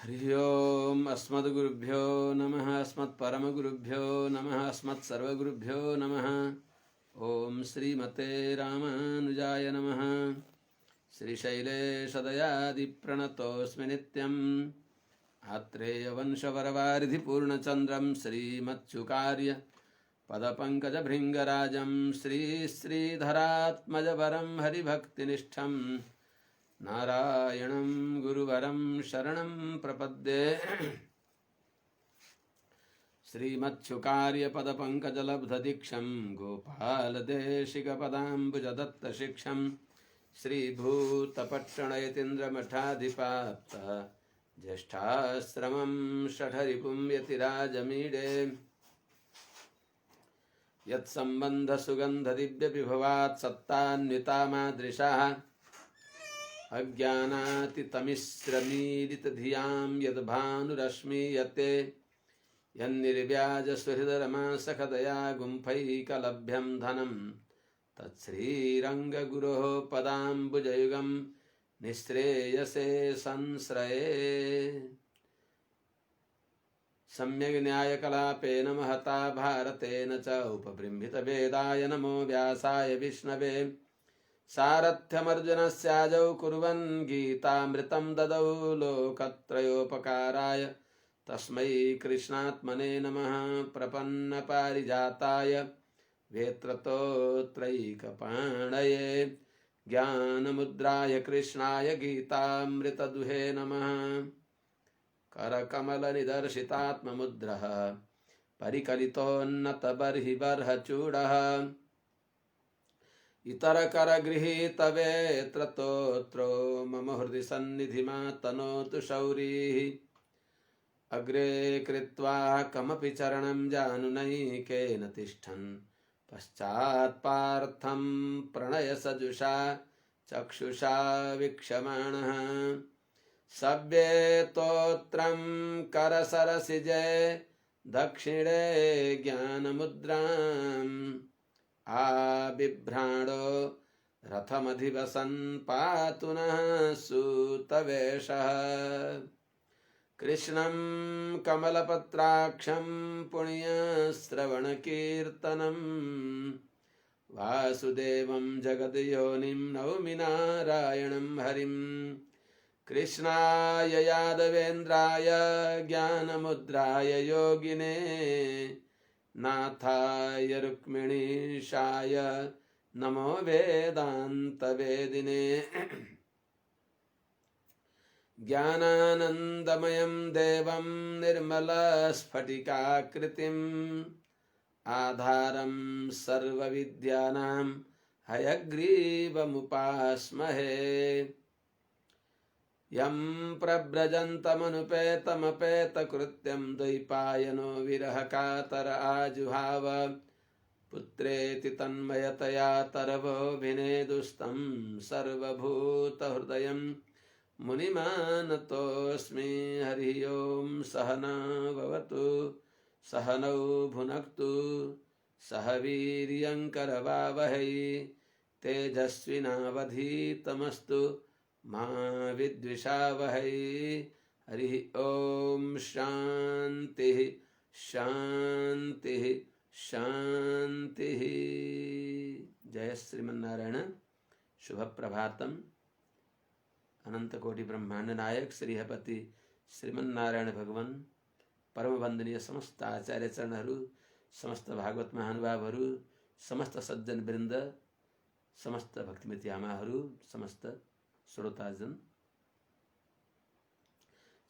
हरि ओम अस्मद्गुरुभ्यो नमः अस्मत्परमगुरुभ्यो नमः अस्मत्सर्वगुरुभ्यो नमः। ओम श्रीमते रामानुजाय नमः। श्रीशैलेशदयादिप्रणतोऽस्मि नित्यम्। आत्रेयवंशवरवारिधिपूर्णचन्द्रं श्रीमत्सुकार्य पदपङ्कजभृङ्गराजं श्रीधरात्मजवरं हरिभक्तिनिष्ठं नारायणं गुरुवरं शरणं प्रपद्ये। श्रीमत्सुकार्यपदपङ्कजलब्धदीक्षं गोपालदेशिकपदाम्बुजदत्तशिक्षं श्रीभूतपट्टणयतीन्द्रमठाधिपात् ज्येष्ठाश्रमं षठरिपुं यतिराजमीडे यत्सम्बन्धसुगन्धदिव्यविभवात् सत्तान्वितामादृशाः अज्ञानातितमिश्रमीलितधियां यद्भानुरश्मीयते यन्निर्व्याजसुहृदरमासखदया गुम्फैकलभ्यं धनं तत्श्रीरङ्गगुरोः पदाम्बुजयुगं निःश्रेयसे संश्रये। सम्यग् न्यायकलापेन महता भारतेन च उपबृंहितवेदाय नमो व्यासाय विष्णवे। सारथ्यमर्जुनस्याजौ कुर्वन् गीतामृतं ददौ लोकत्रयोपकाराय तस्मै कृष्णात्मने नमः। प्रपन्नपारिजाताय वेत्रतोत्रैकपाणये ज्ञानमुद्राय कृष्णाय गीतामृतदुहे नमः। करकमलनिदर्शितात्ममुद्रः परिकलितोन्नतबर्हिबर्हचूडः इतरकरगृहीतवेत्रतोत्रो मम हृदि सन्निधिमातनोतु शौरिः। अग्रे कृत्वा कमपि चरणं जानुनैकेन तिष्ठन् पश्चात्पार्थं प्रणयसजुषा चक्षुषा वीक्षमाणः। सव्येतोत्रं करसरसिजे दक्षिणे ज्ञानमुद्राम् आबिभ्राणो रथमधिवसन् पातु नः सूतवेषः। कृष्णं कमलपत्राक्षं पुण्यश्रवणकीर्तनम् वासुदेवं जगद्योनिं नौमि नारायणं हरिं। कृष्णाय यादवेन्द्राय ज्ञानमुद्राय योगिने नाथाय रुक्मिणीशाय नमो वेदान्तवेदिने। ज्ञानानन्दमयं देवं निर्मलस्फटिकाकृतिम् आधारं सर्वविद्यानां हयग्रीवमुपास्महे। यं प्रव्रजन्तमनुपेतमपेतकृत्यं द्वैपायनो विरहकातर आजुहाव पुत्रेति तन्मयतया तरवोऽभिनेदुस्तं सर्वभूतहृदयं मुनिमानतोऽस्मि। हरि ओं सहना भवतु सहनौ भुनक्तु सह वीर्यङ्करवावहै तेजस्विनावधीतमस्तु मा विद्विषावहै। हरि ओम शांति शांति शांति। जय श्रीमन्नारायण। शुभ प्रभातम। अनंत कोटि ब्रह्मांड नायक श्रीहपति श्रीमन्नारायण भगवान परम वंदनीय समस्त आचार्य चरणहरू, समस्त भागवत महानुभावहरू, समस्त सज्जन वृन्द, समस्त भक्तिमती आमाहरू, समस्त श्रोताजन,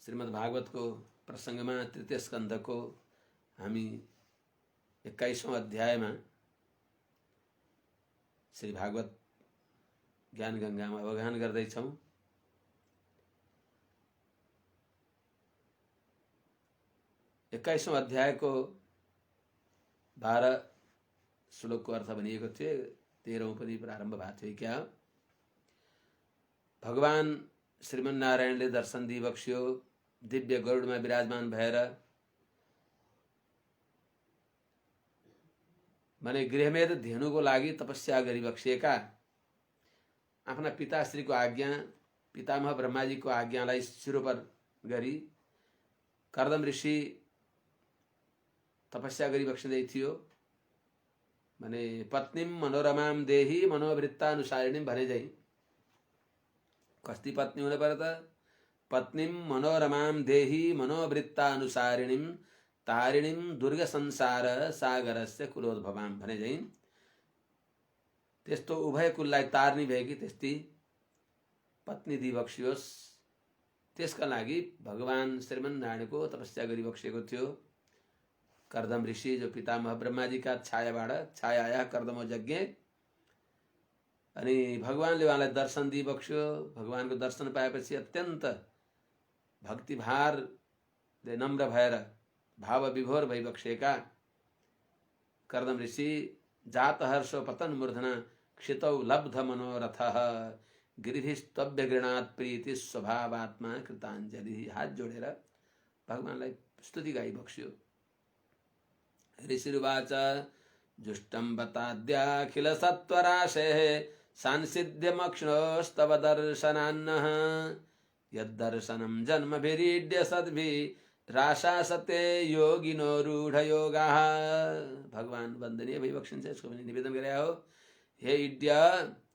श्रीमद् भागवत को प्रसंग में तृतीय स्कंध को हामी 21औं अध्याय में श्री भागवत ज्ञान गंगा में अवगाहन गर्दैछौं। एक्काइसौं अध्याय को 12 श्लोक को अर्थ भनिएको थियो। 13औं पनि प्रारम्भ भएको थियो। क्या भगवान श्रीमन्नारायणले दर्शन दिइबक्स्यो। दिव्य गरुडमा विराजमान भएर माने गृहमेध धेनुको लागि तपस्या गरिबक्सिएका आफ्ना पिताश्रीको आज्ञा, पितामह ब्रह्माजीको आज्ञालाई सिरोपर गरी कर्दम ऋषि तपस्या गरिबक्सिँदै थियो भने पत्नीम मनोरमाम देही मनोवृत्तानुसारिणीम भने झैं कस्ती पत्नी हुनु पर्यो त पत्नीम मनोरमाम देही मनोवृत्तानुसारिणीम तारिणीम दुर्ग संसार सागरस्य कुलोद्भवाम भने झैं त्यस्तो उभय कुललाई तार्नी भएकी त्यस्ती पत्नी दिबक्सियोस्। त्यसका लागि भगवान श्रीमन्नारायणको तपस्या गरिबक्सिएको थियो। कर्दम ऋषि जो पितामह ब्रह्माजीका छाया आया कर्दम यज्ञ अनि भगवानले उहाँलाई दर्शन दिबक्स्यो। भगवानको दर्शन पाएपछि अत्यन्त भक्तिभारले नम्र भएर भाव विभोर भइबक्सेका कर्दम ऋषि जात हर्षो पतन मूर्धना क्षितौ लब्ध मनोरथः गिरिभिस्तव्य गृणात् प्रीति स्वभावात्मा कृताञ्जलि। हात जोडेर भगवानलाई स्तुति गाइबक्स्यो। ऋषिरुवाच जुष्टं बताद्याखिल सत्वराशेः सांसिध्यमक्ष्णोस्तव दर्शनान्नः यद्दर्शनं जन्मभिरीड्य सद्भिः राशासते योगिनो रूढयोगाः। भगवान वन्दनीय भइबक्सिन्छ। यसको पनि निवेदन गरे हो। हे इड्य,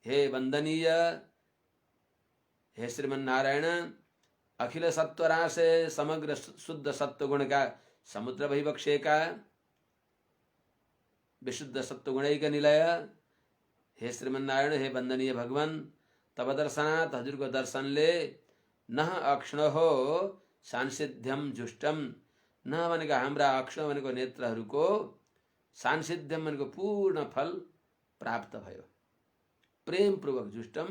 हे वन्दनीय, हे श्रीमन्नारायण, अखिल सत्वराशे समग्र शुद्ध सत्वगुणका समुद्र भइबक्सेका विशुद्ध सत्वगुणैका निलय हे श्रीमन्नारायण, हे वन्दनीय भगवान, तब दर्शनात् हजुरको दर्शनले नह अक्ष्ण हो सांसिध्यम जुष्टम। न भनेको हाम्रा अक्ष्ण भनेको नेत्रहरूको सांसिध्यम भनेको पूर्ण फल प्राप्त भयो। प्रेमपूर्वक जुष्टम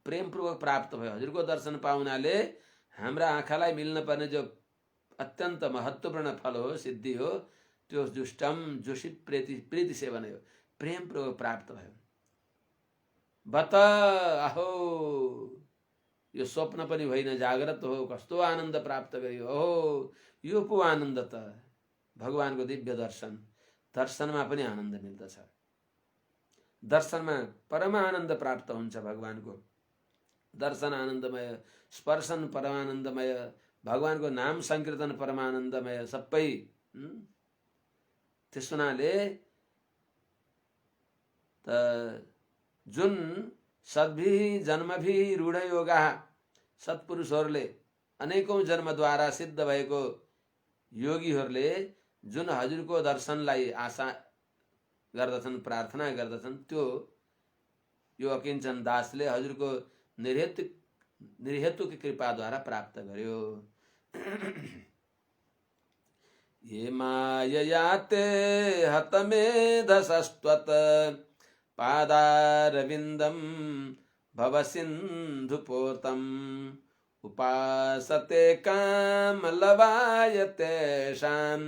प्रेमपूर्वक प्राप्त भयो। हजुरको दर्शन पाउनाले हाम्रा आँखालाई मिल्न पर्ने जो अत्यन्त महत्त्वपूर्ण फल हो, सिद्धि हो, त्यो जुष्टम जोषित प्रीति सेवन हो, प्रेमपूर्वक प्राप्त भयो। बत अहो, यो स्वप्न पनि होइन, जागृत हो। कस्तो आनन्द प्राप्त गरियो। ओहो, यो पो आनन्द त भगवानको दिव्य दर्शन। दर्शनमा पनि आनन्द मिल्दछ। दर्शनमा परम आनन्द प्राप्त हुन्छ। भगवानको दर्शन आनन्दमय, स्पर्शन परमानन्दमय, भगवानको नाम संकीर्तन परमानन्दमय, सबै। त्यस हुनाले त जुन सद्भिः जन्मभिः रूढयोगा, सत्पुरुषहरूले अनेकौं जन्मद्वारा सिद्ध भएको योगीहरूले जुन हजुरको दर्शनलाई आशा गर्दछन्, प्रार्थना गर्दछन्, त्यो यो अकिञ्चन दासले हजुरको निर्हेतुक कृपाद्वारा प्राप्त गर्यो। ये माययाते हतमेधसस्त्वत् पादारविन्दं भवसिन्धुपोतम् उपासते कामलवाय तेषां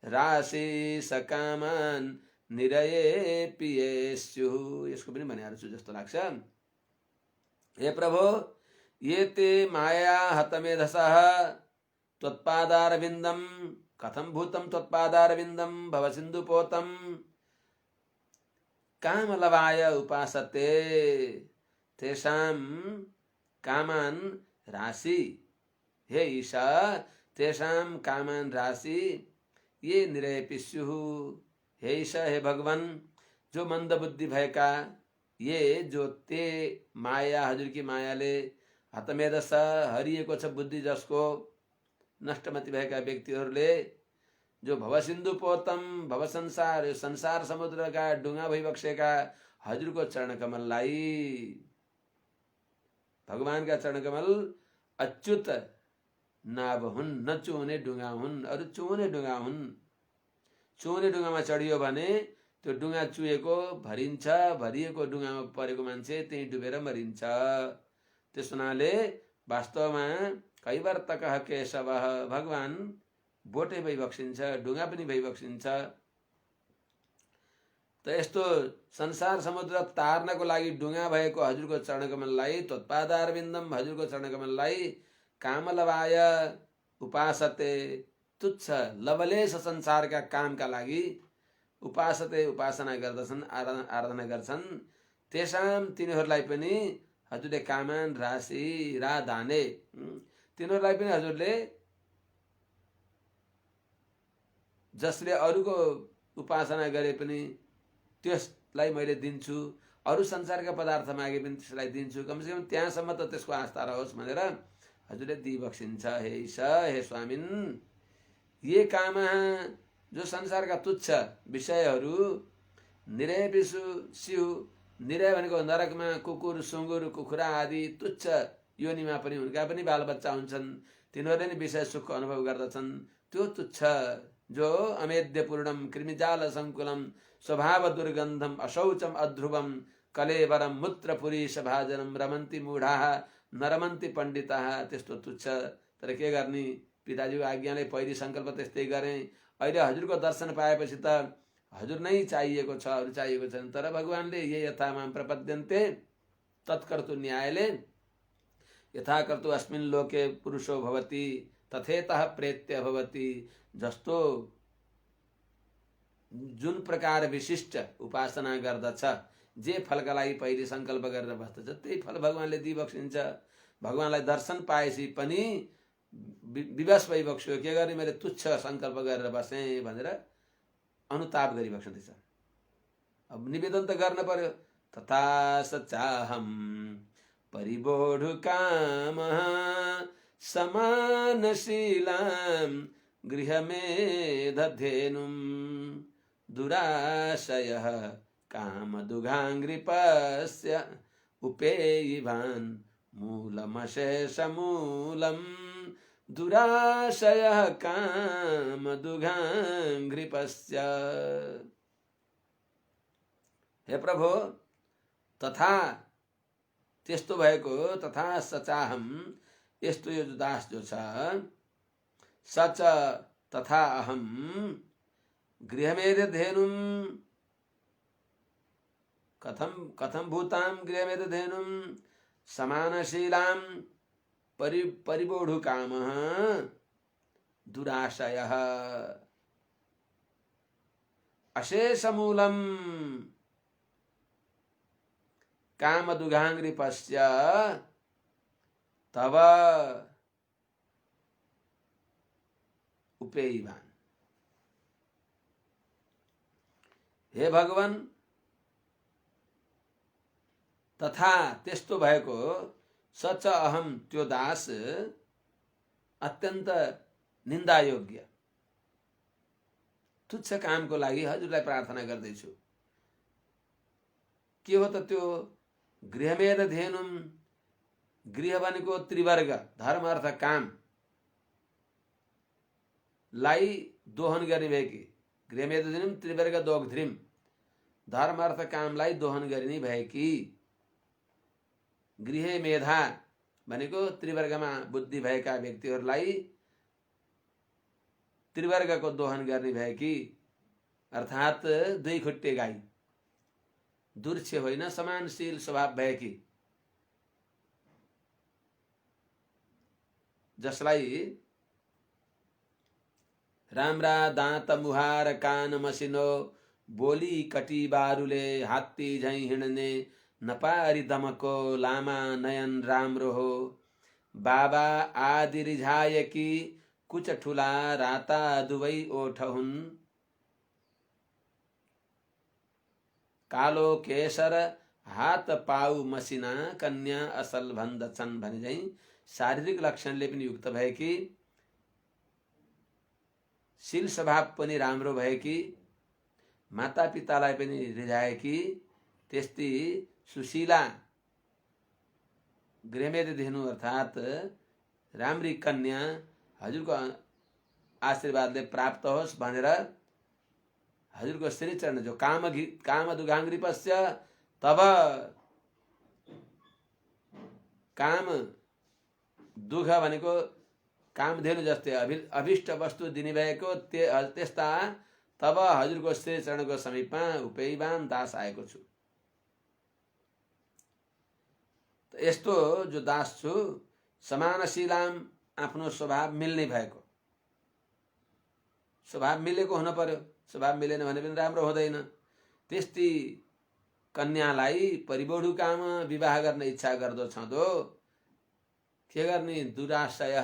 राशि सकामान् निरयेऽपि ये स्युः। यसको पनि भनिहाल्छु जस्तो लाग्छ। हे प्रभो, ये ते माया हतमेधसः त्वत्पादारविन्दं कथं भूतं त्वत्पादारविन्दं भवसिन्धुपोतं कामलवाय उपासते तेषां कामान् राशि। हे ईशा, तेषां कामान् राशि ये निरयेऽपि स्युः। हे ईशा, हे भगवान, जो मंद बुद्धि भएका ये जो ते माया, हजुरकी मायाले हतमेधस हरिएको छ बुद्धि जसको, नष्टमति भएका व्यक्तिहरूले जो भवसिन्धु पोतम भव संसार, यो संसार समुद्रका डुङ्गा भइबक्सेका हजुरको चरणकमललाई, भगवानका चरणकमल अच्युत नाभ हुन्, नचुहुने डुङ्गा हुन्। अरू चुहुने डुङ्गा हुन्। चुहुने डुङ्गामा चढियो भने त्यो डुङ्गा चुहेको भरिन्छ, भरिएको डुङ्गामा परेको मान्छे त्यही डुबेर मरिन्छ। त्यस हुनाले वास्तवमा कैवर्तकः केशवः, भगवान बोटे भइबक्सिन्छ, डुङ्गा पनि भइबक्सिन्छ। त यस्तो संसार समुद्र तार्नको लागि डुङ्गा भएको हजुरको चरणकमललाई, त्वत्पादारविन्दम हजुरको चरणकमललाई कामलवाय उपासते, तुच्छ लवलेश संसारका कामका लागि उपासते उपासना गर्दछन्, आराधना गर्छन्। तेषां तिनीहरूलाई पनि हजुरले कामान राशि रा दाने, तिनीहरूलाई पनि हजुरले जसले अरूको उपासना गरे पनि त्यसलाई मैले दिन्छु, अरू संसारका पदार्थ मागे पनि त्यसलाई दिन्छु, कमसेकम त्यहाँसम्म त त्यसको आस्था रहोस् भनेर हजुरले दिइबक्सिन्छ। हे ईशा, हे स्वामिन, ये काम जो संसारका तुच्छ विषयहरू, निरय विषु सिउ, निरय भनेको नरकमा कुकुर सुँगुर कुखुरा आदि तुच्छ योनिमा पनि उनका पनि बालबच्चा हुन्छन्, तिनीहरूले नि विषय सुखको अनुभव गर्दछन्। त्यो तुच्छ जो अमेद्य पूर्णम कृमिजाल सङ्कुलम स्वभाव दुर्गन्धम अशौचम अध्रुवम कलेवरम मूत्रपुरी सभाजनम रमन्ती मूढाः नरमन्ती पण्डिताः, त्यस्तो तुच्छ। तर के गर्ने, पिताजीको आज्ञाले पहिली सङ्कल्प त्यस्तै गरेँ। अहिले हजुरको दर्शन पाएपछि त हजुर नै चाहिएको छ, अरू चाहिएको छैन। तर भगवानले ये यथा माम प्रपद्यन्ते तत्कर्तु न्यायले यथा कर्तु अस्मिन् लोके पुरुषो भवति तथेतः प्रेत्य भवति। जस्तो जुन प्रकार विशिष्ट उपासना गर्दछ, जे फलका लागि पहिले सङ्कल्प गरेर बस्दछ त्यही फल भगवानले दिइबक्सिन्छ। भगवानलाई दर्शन पाएपछि पनि विवश भइबक्स्यो, के गर्ने, मैले तुच्छ सङ्कल्प गरेर बसेँ भनेर अनुताप गरिबक्सदैछ। अब निवेदन त गर्न पर्यो। तथा सचाहम परिबोढु कामः समानशीलां गृहमेधधेनुं दुराशयः कामदुघाङ्घ्रिपस्य उपेयिवान् मूलमशेषमूलं दुराशयः कामदुघाङ्घ्रिपस्य। हे प्रभु, तथा त्यस्तो भएको, तथा सचाहम यस्तो यो दास जो छ, सच तथा अहम गृहमेध धेनुम कथम भूतां गृहमेध धेनुम समानशीलां परिबोढु कामः दुराशयः अशेषमूलं कामदुघाङ्घ्रिपस्य तव उपेयिवान्। हे भगवान, तथा त्यस्तो भएको सच अहम त्यो दास अत्यन्त निन्दायोग्य तुच्छ कामको लागि हजुरलाई प्रार्थना गर्दैछु। के हो त त्यो गृहमेध धेनुम, गृह भनेको त्रिवर्ग धर्म अर्थ काम लाई दोहन गर्ने भएकी, गृहमेध धेनुम त्रिवर्ग दोग्ध्रिम, धर्म अर्थ कामलाई दोहन गर्ने भएकी। गृहे मेधा भनेको त्रिवर्गमा बुद्धि भएका व्यक्तिहरूलाई त्रिवर्गको दोहन गर्ने भएकी, अर्थात् दुई खुट्टे गाई, दुर्छ होइन समानशील स्वभाव भएकी, जसलाई राम्रा दाँत मुहार कान मसिनो बोली कटी बारुले हात्ती झैं हिँड्ने नपारी दमको लामा नयन राम्रो हो, बाबा आदि रिझायकी कुच ठुला राता दुवै ओठ हुन्, कालो केशर हात पाउ मसिना कन्या असल भन्दछन् भने झैं शारीरिक लक्षणले पनि युक्त भएकी, शील स्वभाव पनि राम्रो भएकी, माता पितालाई पनि रिझाएकी, त्यस्ती सुशीला गृहमेध धेनु अर्थात् राम्री कन्या हजुरको आशीर्वादले प्राप्त होस् भनेर हजुरको श्री चरण जो काम दुघाङ्घ्रिपस्य तब काम दुघ भनेको कामधेनु जस्तै अभिष्ट वस्तु दिने भएको त्यस्ता तब हजुरको श्री चरणको समीपमा उपेयिवान दास आएको छु। यस्तो जो दास छु समानशीलाम, आफ्नो स्वभाव मिल्ने भएको, स्वभाव मिलेको हुन पर्यो, स्वभाव मिलेन भने पनि राम्रो हुँदैन। त्यस्ती कन्यालाई परिबोढु काम विवाह गर्न इच्छा गर्दो छँदो के गर्ने दुराशय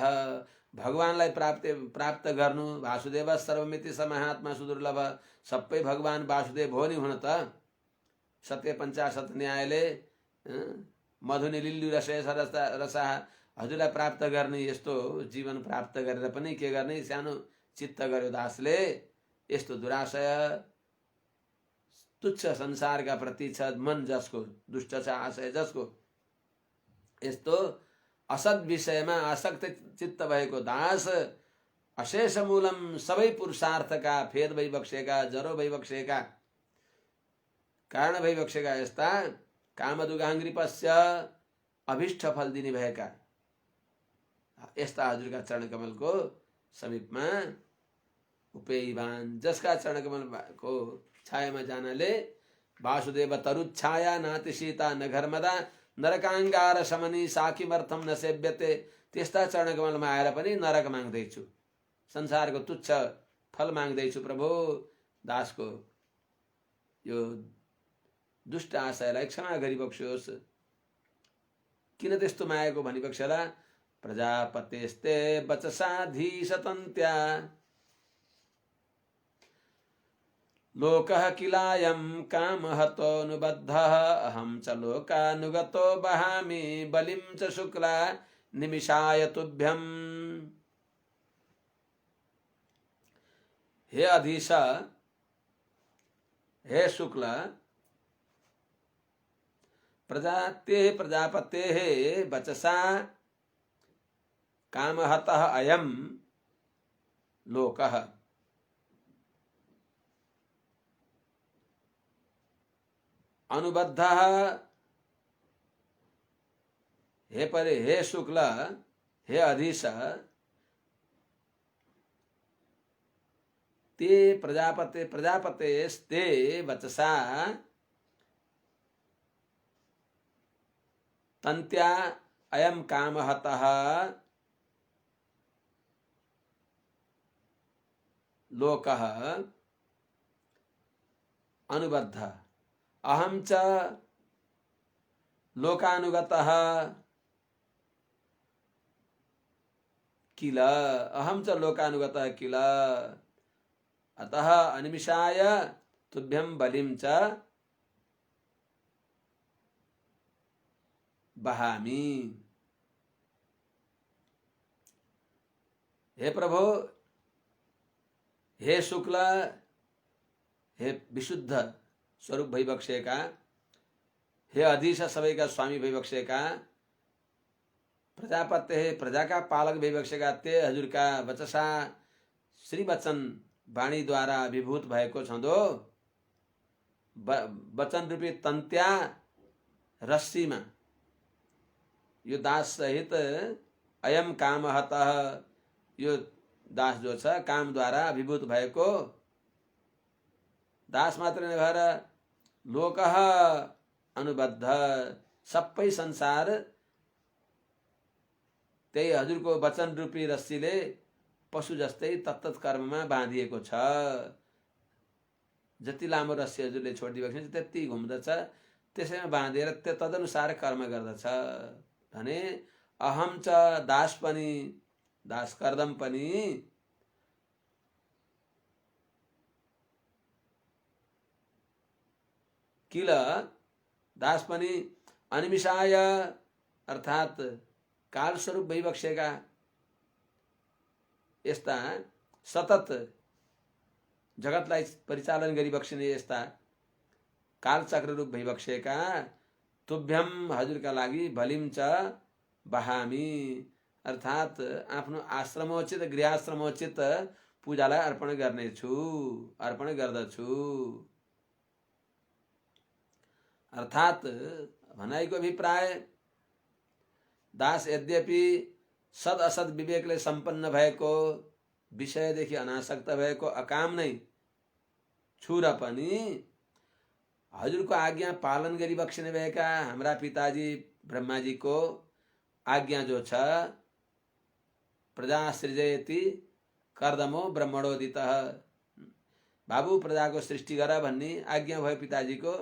भगवानलाई प्राप्त गर्नु वासुदेव सर्वमिति स महात्मा सुदुर्लभ सबै भगवान वासुदेव हो नि हुन त सत्य पञ्चाशत न्यायले मधुनि लिल्लु रसय रसा हजुरलाई प्राप्त गर्ने यस्तो जीवन प्राप्त गरेर पनि के गर्ने सानो चित्त गर्यो दासले यस्तो दुराशय तुच्छ संसारका प्रति छ मन जसको दुष्ट छ आशय जसको यस्तो असत विषयमा आसक्त चित्त भएको दास अशेष मूलम सबै पुरुषार्थका फेद भइबक्सेका जरो भइबक्सेका कारण भइबक्सेका यस्ता कामदुगाङ्ग्रिपस्य अभिष्ट फल दिने भएका यस्ता हजुरका चरण कमलको समीपमा उपेयवान जसका चरण कमलको छायामा जानाले वासुदेव तरुच्छाया नाति सीता न घरमदा नरकाङ्गार समनी साकिमर्थम न सेव्यते त्यस्ता चरण कमलमा आएर पनि नरक माग्दैछु संसारको तुच्छ फल माग्दैछु प्रभु दासको यो दुष्ट आशयलाई क्षमा गरिबक्स्योस् किन त्यस्तो मागेको भनिबक्स्याला प्रजापतेस्ते वचसाधीशतन्त्या लोकः किलायं कामहतोऽनुबद्धः अहं च लोकानुगतो वहामि बलिं च शुक्ला निमिषाय तुभ्यम्। हे अधीश हे शुक्ल प्रजापते वचसा कामहतः अयं लोकः अनुबद्धः हे परे हे शुक्ल हे अधीश ते प्रजापतेस्ते वचसा तन्त्या अयं कामहतः लोकः अनुबद्धः अहं च लोकानुगतः किल अहं च लोकानुगतः किल अतः अनिमिषाय तुभ्यं बलिं च बहामि। हे प्रभु हे शुक्ल हे विशुद्ध स्वरूप भइबक्सेका हे अधीश सबैका स्वामी भइबक्सेका प्रजापत्य हे प्रजाका पालक भइबक्सेका ते हजुरका वचसा श्री वचन वाणीद्वारा विभूत भएको छँदो वचन रूपी तन्त्या रस्सीमा यो दास सहित अयम कामहतः यो दास जो छ कामद्वारा अभिभूत भएको दास मात्र नभएर लोकः अनुबद्ध सबै संसार त्यही हजुरको वचन रूपी रस्सीले पशु जस्तै तत्तत कर्ममा बाँधिएको छ। जति लामो रस्सी हजुरले छोडिदिएको छ त्यति घुम्दछ त्यसैमा बाँधेर तदनुसार कर्म गर्दछ भने अहम च दास पनि दास कर्दम पनि किल दास पनि अनिमिषाय अर्थात काल स्वरूप भइबक्सेका यस्ता सतत जगतलाई परिचालन गरिबक्सिने यस्ता कालचक्र रूप भइबक्सेका तुभ्यम हजुरका लागि बलिम च बहामी अर्थात आफ्नो आश्रमोचित गृहाश्रमोचित पूजालाई अर्पण गर्दछु अर्थात भनाइको अभिप्राय दास यद्यपि सद असद विवेकले सम्पन्न भएको विषयदेखि अनासक्त भएको अकाम नै छु र पनि हजुरको आज्ञा पालन गरिबक्सिने भएका हाम्रा पिताजी ब्रह्माजीको आज्ञा जो छ प्रजा सृजयति कर्दमो ब्रह्मणोदितः बाबु प्रजाको सृष्टि गर भन्ने आज्ञा भयो पिताजीको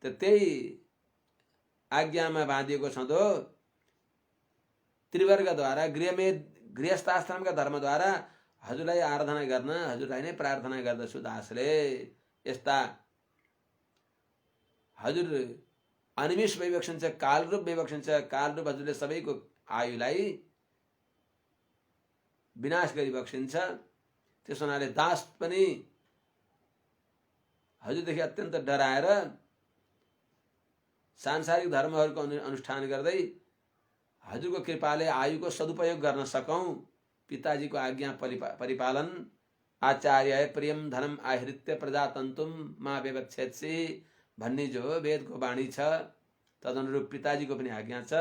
त त्यही आज्ञामा बाँधिएको छँदो त्रिवर्गद्वारा गृहस्थाश्रमका धर्मद्वारा हजुरलाई आराधना गर्न हजुरलाई नै प्रार्थना गर्दछु दासले। यस्ता हजुर अनिमिष वैवक्षिन्छ, कालरूप वैवक्षिन्छ। कालरूप हजुरले सबैको आयुलाई विनाश गरी बक्सिन्छ। त्यस हुनाले दास पनि हजुरदेखि अत्यन्त डराएर सांसारिक धर्महरूको अनुष्ठान गर्दै हजुरको कृपाले आयुको सदुपयोग गर्न सकौं। पिताजीको आज्ञा परिपालन। आचार्य प्रियम धनम आहृत्य प्रजातन्तुम मा व्यवच्छेत्सि भन्ने जो वेदको वाणी छ, तदनुरूप पिताजीको पनि आज्ञा छ।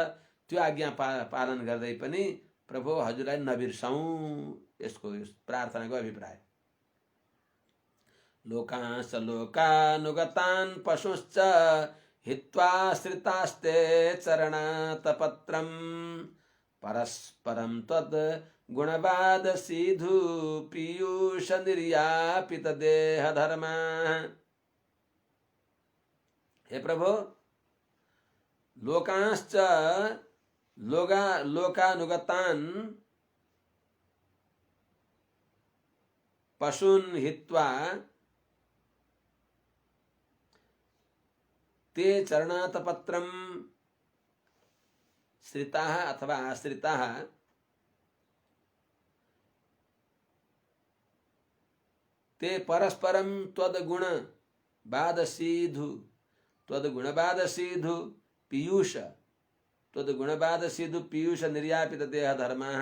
त्यो आज्ञा पालन गर्दै पनि प्रभु हजुरलाई नबिर्सौं। यसको प्रार्थनाको अभिप्राय। लोकांश लोकानुगतान् पशुश्च हित्वा श्रितास्ते चरणातपत्रं परस्परं तद् गुणवाद सीधु पीयूष निर्यापित देह धर्मा। हे प्रभु, लोकांश्च लोकानुगतान् पशून् हित्वा ते चरणातपत्रं श्रिताः अथवा आश्रिताः ते परस्परं त्वद्गुणवादसीधु पीयूष त्वद्गुणवादसीधु पीयूष निर्यापित देह धर्माः।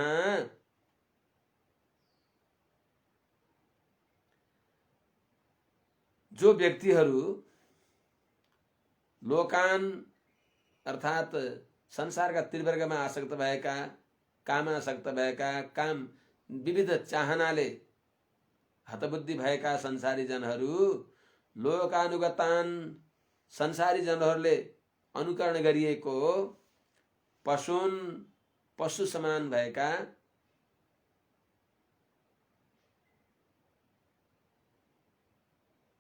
जो व्यक्तिहरू लोकान अर्थात संसारका त्रिवर्गमा आसक्त भएका, कामासक्त भएका, काम विविध चाहनाले हतबुद्धि भएका संसारी जनहरू, लोकानुगतान संसारी जनहरूले अनुकरण गरिएको पशु समान भएका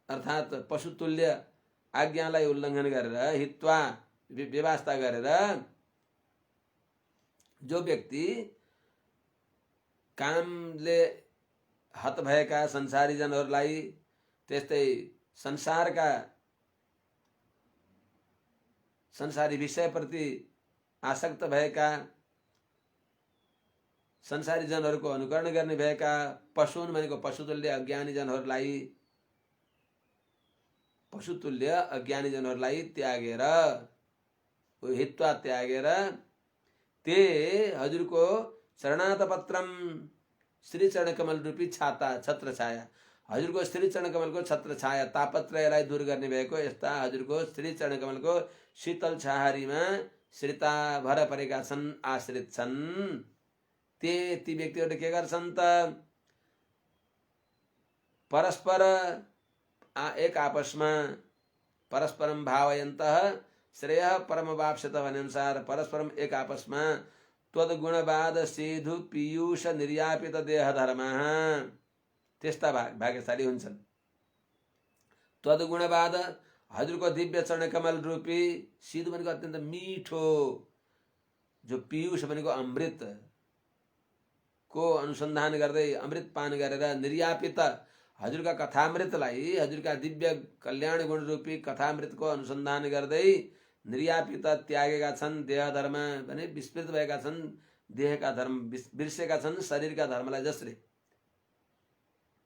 अर्थात पशुतुल्य आज्ञालाई उल्लङ्घन गरेर हित्वा व्यवस्था गरेर जो व्यक्ति कामले हत भएका संसारी जनहरूलाई, त्यस्तै संसारी विषयप्रति आसक्त भएका संसारी जनहरूको अनुकरण गर्ने भएका पशुन भनेको पशुतुल्य अज्ञानी जनहरूलाई त्यागेर, हित्वा त्यागेर ते हजुरको शरणातपत्रम श्री चरणकमल रूपी छत्र छाया, हजुरको श्री चरणकमलको छत्र छाया तापत्रयलाई दूर गर्ने भएको यस्ता हजुरको श्री चरणकमलको शीतल छाहारीमा श्रिता भर परेका छन्, आश्रित छन्। ती व्यक्तिहरूले के गर्छन् त परस्पर एक आपसमा परस्परम भावयन्तः श्रेयः परमवाप्स्यत भने अनुसार परस्परम एक आपसमा त्वद्गुणवाद सीधु पीयूष निर्यापित देह धर्माः त्यस्ता भाग्यशाली हुन्छन्। त्वद्गुणवाद हजुरको दिव्य चरण कमल रूपी, सीधु भनेको अत्यन्त मिठो, जो पीयूष भनेको अमृत को अनुसन्धान गर्दै अमृत पान गरेर निर्यापित हजुरका कथामृतलाई, हजुरका दिव्य कल्याण गुण रूपी कथामृतको अनुसन्धान गर्दै निर्यापित त्यागेका छन्। देह धर्म भने विस्मृत भएका छन्, देहका धर्म बिर्सेका छन्, शरीरका धर्मलाई जसले।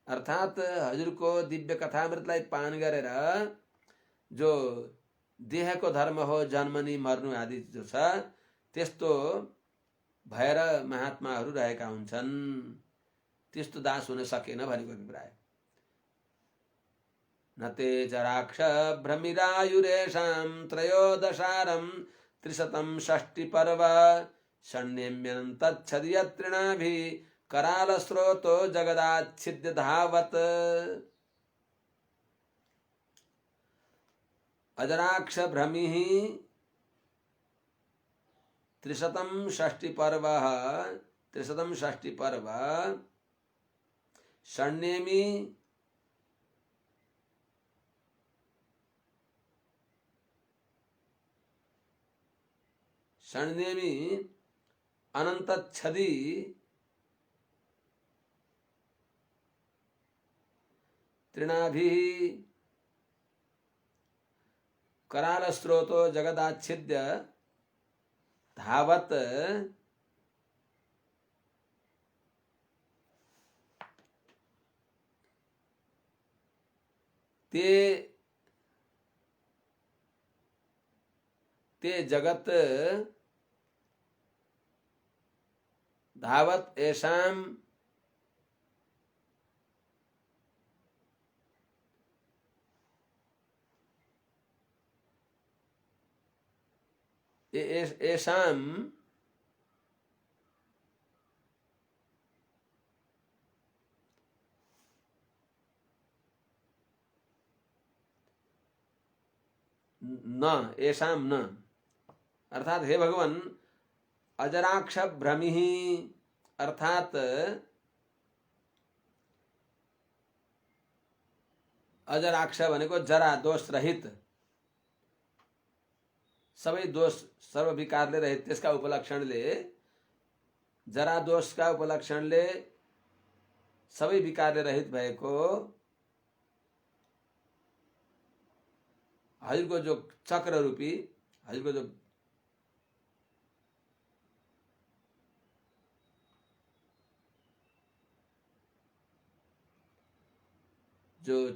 अर्थात हजुरको दिव्य कथामृतलाई पान गरेर जो देहको धर्म हो, जन्मनी मर्नु आदि जो छ, त्यस्तो भएर महात्माहरू रहेका हुन्छन्। त्यस्तो दास हुन सकेन भनेको अभिप्राय। न ते जराक्ष भ्रमिरायुरेषां त्रयोदशारं त्रिशतं षष्टि पर्व षण्यम्यनन्तच्छदियत्रिणाभि कराल स्रोतो जगदाच्छिद्य धावत्। अजराक्ष भ्रमिः त्रिशतं षष्टि पर्व षण्यमी अनन्तच्छदि तृणाभिः करालस्रोतो जगदाच्छिद्य धावत् ते जगत धावत ऐसाम ऐसाम न ऐसाम न, अर्थात हे भगवान अजराक्ष भ्रमि अर्थात अजराक्ष भनेको जरा दोष रहित, सबै दोष सर्व विकारले रहित, त्यसका उपलक्षणले जरा दोषका उपलक्षणले सबै विकारले रहित भएको हजुरको जो चक्र रूपी, हजुरको जो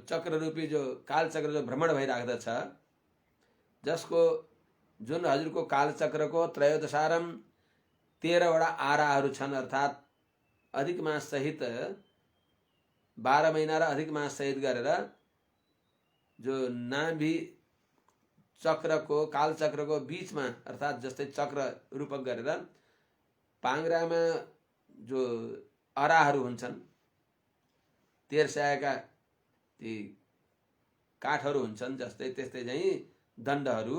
चक्र रूपी जो काल चक्र जो भ्रमण भइराख्दछ, जसको जुन हजुरको काल चक्रको त्रयोदशारम 13 वटा आराहरू छन्, अर्थात अधिक मास सहित 12 महिना र अधिक मास सहित गरेर जो नाभि चक्रको काल चक्रको बीचमा, अर्थात जस्तै चक्र रूपक गरेर पाङ्ग्रामा जो अराहरू हुन्छन्, तेर्स्याएका ती काठहरू हुन्छन्, जस्तै त्यस्तै चाहिँ दण्डहरू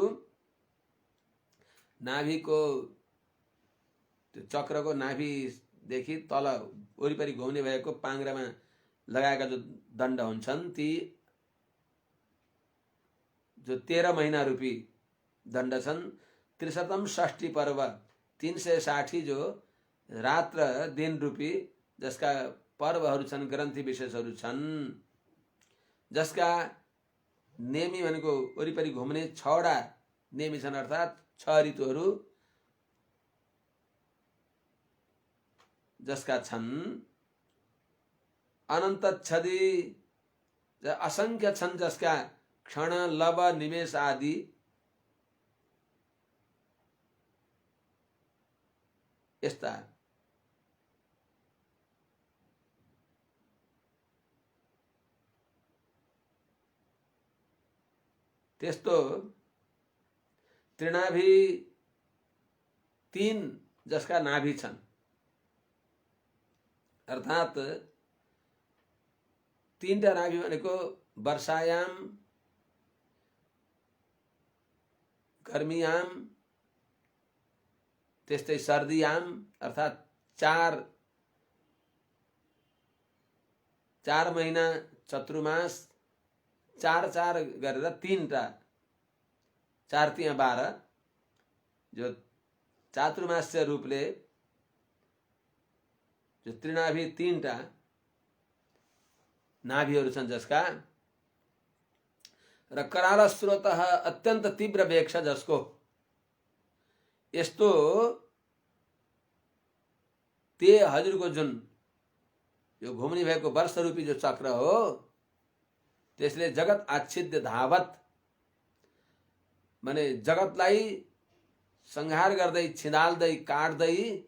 नाभिको त्यो चक्रको नाभिदेखि तल वरिपरि घुम्ने भएको पाङ्ग्रामा लगाएका जो दण्ड हुन्छन्, ती जो 13 महिना रूपी दण्ड छन्। 360 पर्व 360 जो रात्र दिन रूपी जसका पर्वहरू छन्, ग्रन्थि विशेषहरू छन्, जसका नेमी भनेको वरिपरि घुम्ने 6 वटा नेमी छन्, अर्थात 6 ऋतुहरू जसका छन्। अनन्तच्छदि असंख्य छन्, जसका क्षण लब निमेष आदि यस्ता त्यस्तो तृणाभि 3 जसका नाभि छन्, अर्थात 3टा नाभि भनेको वर्षायाम, गर्मीयाम, त्यस्तै सर्दीयाम, अर्थात 4 महिना चतुर्मास 4 गरेर 3टा 4 तिया 12 जो चातुर्मास्य रूपले जो त्रिनाभि 3टा नाभिहरू छन्, जसका र कराल स्रोत अत्यन्त तीव्र वेग छ, जसको यस्तो ते हजुरको जुन यो घुम्ने भएको वर्ष रूपी जो चक्र हो, त्यसले जगत आच्छिद्य धावत माने जगतलाई संहार गर्दै, छिदाल्दै, काट्दै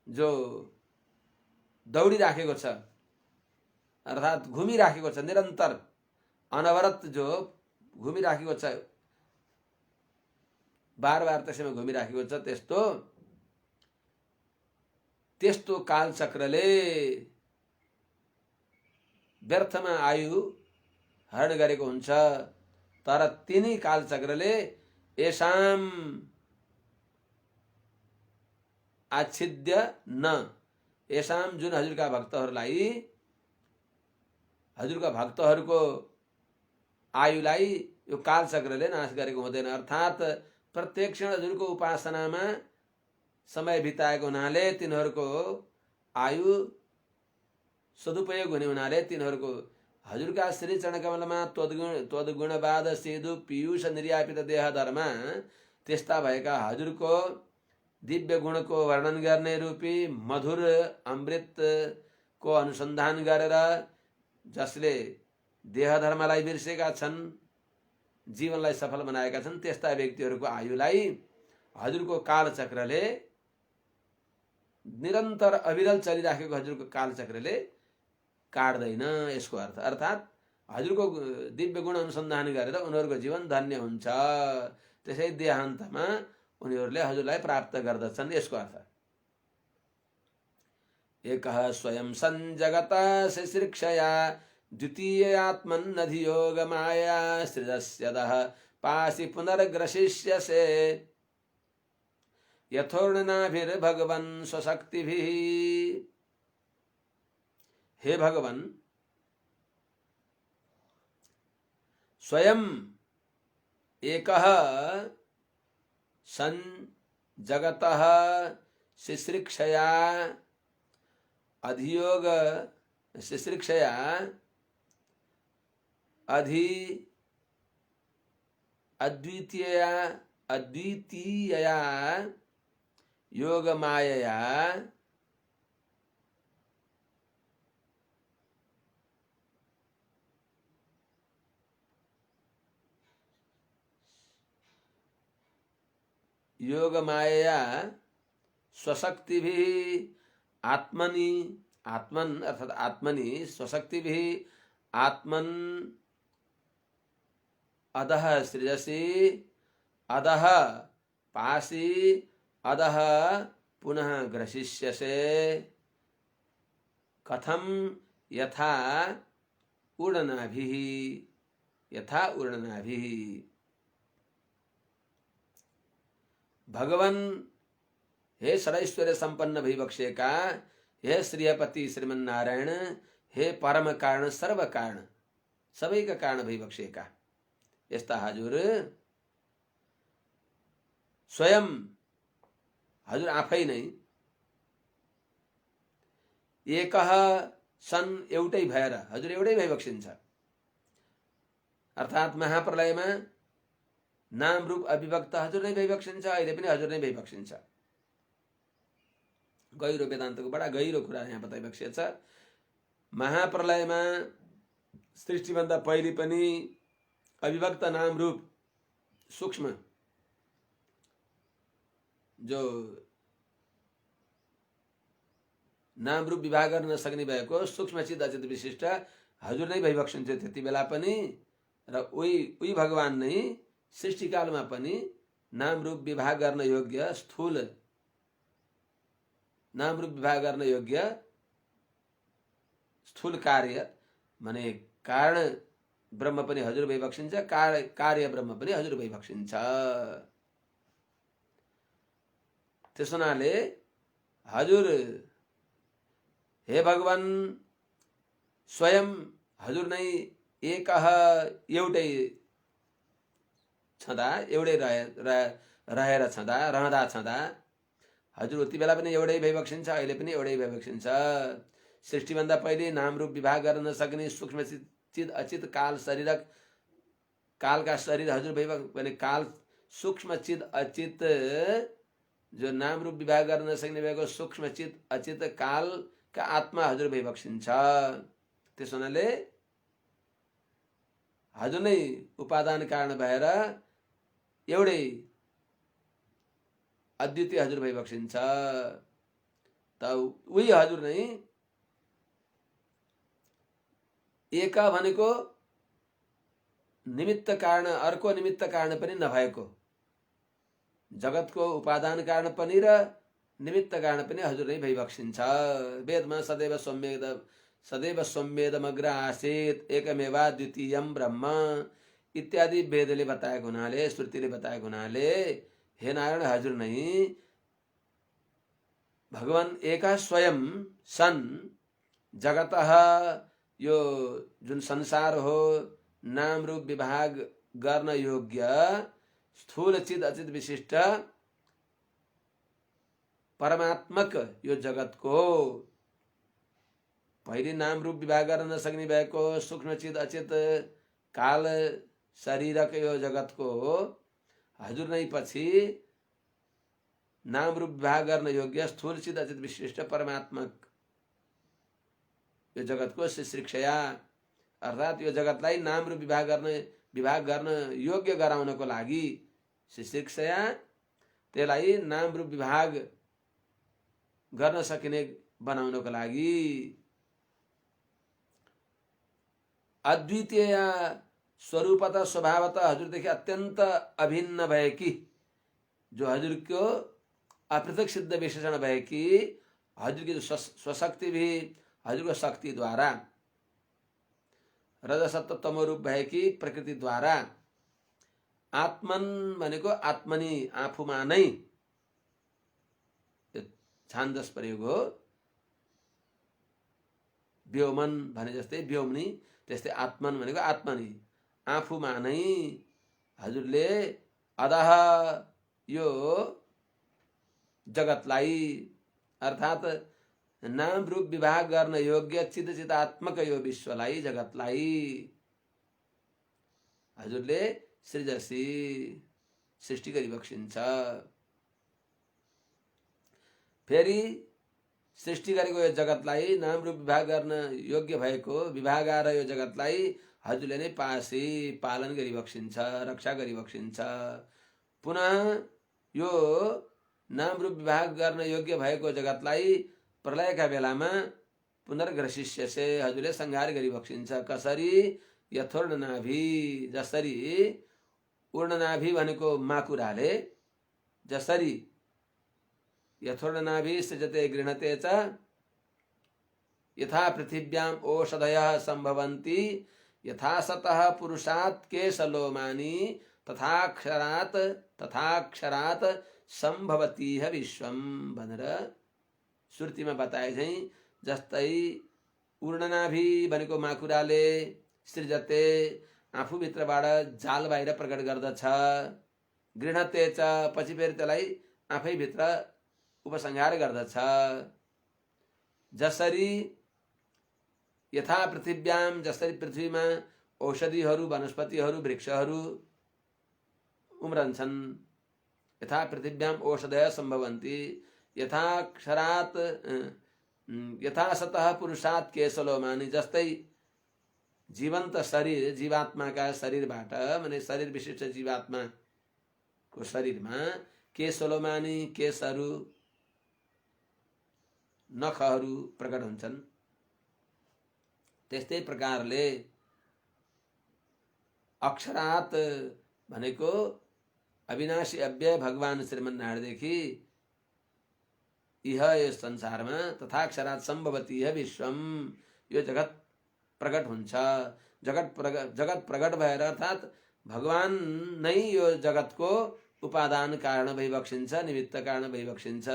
जो दौडिराखेको छ, अर्थात घुमिराखेको छ, निरन्तर अनवरत जो घुमिराखेको छ, बार बार त्यसैमा घुमिराखेको छ, त्यस्तो कालचक्रले व्यर्थमा आयु हरण गरेको हुन्छ। तर तिनी कालचक्रले एसाम आच्छिद्य न, एसाम जुन हजुरका भक्तहरूलाई, हजुरका भक्तहरूको आयुलाई यो कालचक्रले नाश गरेको हुँदैन, अर्थात प्रत्येक क्षण हजुरको उपासनामा समय बिताएको हुनाले तिनीहरूको आयु सदुपयोग हुने हुनाले तिनीहरूको हजुरका श्री चरणकमलमा त्वद्गुणवाद सेदु पीयूष निर्यापित देह धर्म त्यस्ता भएका हजुरको दिव्य गुणको वर्णन गर्ने रूपी मधुर अमृतको अनुसन्धान गरेर जसले देह धर्मलाई बिर्सेका छन्, जीवनलाई सफल बनाएका छन्, त्यस्ता व्यक्तिहरूको आयुलाई हजुरको कालचक्रले निरन्तर अविरल चलिराखेको हजुरको कालचक्रले काट्दैन। यसको अर्थ अर्थात् हजुरको दिव्य गुण अनुसन्धान गरेर उनीहरूको जीवन धन्य हुन्छ, त्यसै देहान्तमा उनीहरूले हजुरलाई प्राप्त गर्दछन्। यसको अर्थ एकः स्वयं सञ्जगत शिशिक्षया द्वितीय आत्मन्नधियोग माया सृजस्यदः पासि पुनर्ग्रसिष्यसे यथोर्णनाभिर्भगवन् स्वशक्तिभिः। हे भगवान, स्वयं एकः सन् जगतः शिश्रिक्षया अधियोग शिश्रिक्षया अद्वितीयया योग मायया स्वशक्तिभिः आत्मन अर्थात आत्मनि स्वशक्तिभिः आत्मन अधः सृजसि अधः पासि अधः पुनः ग्रसिष्यसे कथम यथा उड़नाभिः। भगवान, हे सरैश्वर्य संपन्न भैबक्ष्यका, हे श्रीयपति श्रीमन्नारायण, हे परम कारण सर्व कारण सबैका कारण भैबक्ष्यका यस्ता हजुर स्वयं हजुर आफै नै एकः सन् एउटै भएर हजुर एउटै भइबक्सिन्छ। अर्थात् महाप्रलयमा नाम रूप अविभक्त हजुर नै भइबक्सिन्छ, अहिले पनि हजुर नै भइबक्सिन्छ। गहिरो वेदान्तको बडा गहिरो कुरा यहाँ बताइबक्सिएको छ। महाप्रलयमा सृष्टिभन्दा पहिले पनि अविभक्त नाम रूप सूक्ष्म जो नाम रूप विभाग गर्न नसक्ने भएको सूक्ष्म चित अचित विशिष्ट हजुर नै भइबक्सिन्छ त्यति बेला पनि, र उही भगवान नै सृष्टिकालमा पनि नाम रूप विभाग गर्न योग्य स्थूल नाम रूप विभाग गर्न योग्य स्थूल कार्य माने कारण ब्रह्म पनि हजुर भइबक्सिन्छ, कार्य ब्रह्म पनि हजुर भइबक्सिन्छ। त्यस हुनाले हजुर हे भगवान स्वयं हजुर नै एकः एउटै छँदा एउटै रहेर छँदा रहँदा छँदा हजुर उति बेला पनि एउटै भइबक्सिन्छ, अहिले पनि एउटै भइबक्सिन्छ। सृष्टिभन्दा पहिले नाम रूप विभाग गर्न नसक्ने सूक्ष्म चित अचित काल शरीरक कालका शरीर हजुर भने काल सूक्ष्म चित अचित जो नाम रूप विभाग गर्न नसक्ने भएको सूक्ष्म चित अचित कालका आत्मा हजुर भइबक्सिन्छ। त्यस हुनाले हजुर नै उपादान कारण भएर एउटै अद्वितीय हजुर भइबक्सिन्छ। त उही हजुर नै एका भनेको निमित्त कारण अर्को निमित्त कारण पनि नभएको, जगतको उपादान कारण पनि र निमित्त कारण पनि हजुर नै भइबक्सिन्छ। वेदमा सदैव सम्वेदमग्र आसीत् एकमेवा द्वितीयम ब्रह्म इत्यादि वेदले बताएको हुनाले श्रुतिले बताएको हुनाले हे नारायण हजुर नै भगवान एका स्वयं सन् जगतः यो जुन संसार हो नाम रूप विभाग गर्न योग्य स्थूल चिद अचित विशिष्ट परमात्मक यो जगतको पहिले नाम रूप विभाग गर्न नसक्ने भएको सूक्ष्म चिद अचित काल शरीरक यो जगतको हजुर नै पछि नाम रूप विभाग गर्न योग्य स्थूल चिद अचित विशिष्ट परमात्मक यो जगतको शिश्रिक्षया अर्थात् यो जगतलाई नाम रूप विभाग गर्न योग्य गराउनको लागि शिश्रिक्षया त्यसलाई नाम रूप विभाग गर्न सकिने बनाउनको लागि अद्वितीय स्वरूपतः स्वभावतः हजुरदेखि अत्यन्त अभिन्न भएकी जो हजुरको अपृथक सिद्ध विशेषण भएकी हजुरकी जो स्वशक्ति भी हजुरको शक्तिद्वारा रजसत्व तमो रूप भएकी प्रकृतिद्वारा आत्मन भनेको आत्मनि आफूमा नै छान्दस प्रयोग हो व्योमन भने जस्तै व्योमनि त्यस्तै आत्मन भनेको आत्मनि आफूमा नै हजुरले अदह यो जगतलाई अर्थात् नाम रूप विभाग गर्न योग्य चिदात्मक यो विश्वलाई जगतलाई हजुरले सृजसी सृष्टि गरिबक्सिन्छ। फेरि सृष्टि गरेको यो जगतलाई नाम रूप विभाग गर्न योग्य भएको विभागार यो जगतलाई हजुरले नै पासी पालन गरिबक्सिन्छ रक्षा गरिबक्सिन्छ। पुनः यो नाम रूप विभाग गर्न योग्य भएको जगतलाई प्रलयका बेलामा पुनर्ग्रसिष्यसे हजुरले संहार गरिबक्सिन्छ। कसरी यथोर्ण नाभि जसरी पूर्ण नाभि भनेको माकुराले जसरी यथोर्ण नाभि सृजते गृह्णते च यथा पृथिव्याम ओषधयः संभवन्ति यथा सतः पुरुषात् केशलोमानि तथाक्षरात् संभवतीह विश्वम भनेर श्रुतिमा बताए चाहिँ जस्तै पूर्णनाभि भनेको माकुराले सृजते आफूभित्रबाट जाल बाहिर प्रकट गर्दछ गृह्णते च पछि फेरि त्यसलाई आफैभित्र उपसंहार गर्दछ। जसरी यथा पृथिव्याम जसरी पृथ्वीमा औषधिहरू वनस्पतिहरू वृक्षहरू उम्रन्छन् यथा पृथिव्याम औषधय सम्भवन्ति यथा सतः पुरुषात् केशलोमानि जस्तै जीवन्त शरीर जीवात्माका शरीरबाट माने शरीर विशिष्ट जीवात्माको शरीरमा केशलोमानि केशहरू नखहरू प्रकट हुन्छन् त्यस्तै प्रकारले अक्षरात् भनेको अविनाशी अव्यय भगवान श्रीमन्नारायणदेखि यह यो संसारमा तथाक्षरात् सम्भवति यह विश्वम यो जगत प्रकट हुन्छ। जगत प्रकट भएर अर्थात् भगवान नै यो जगतको उपादान कारण भइबक्सिन्छ निमित्त कारण भइबक्सिन्छ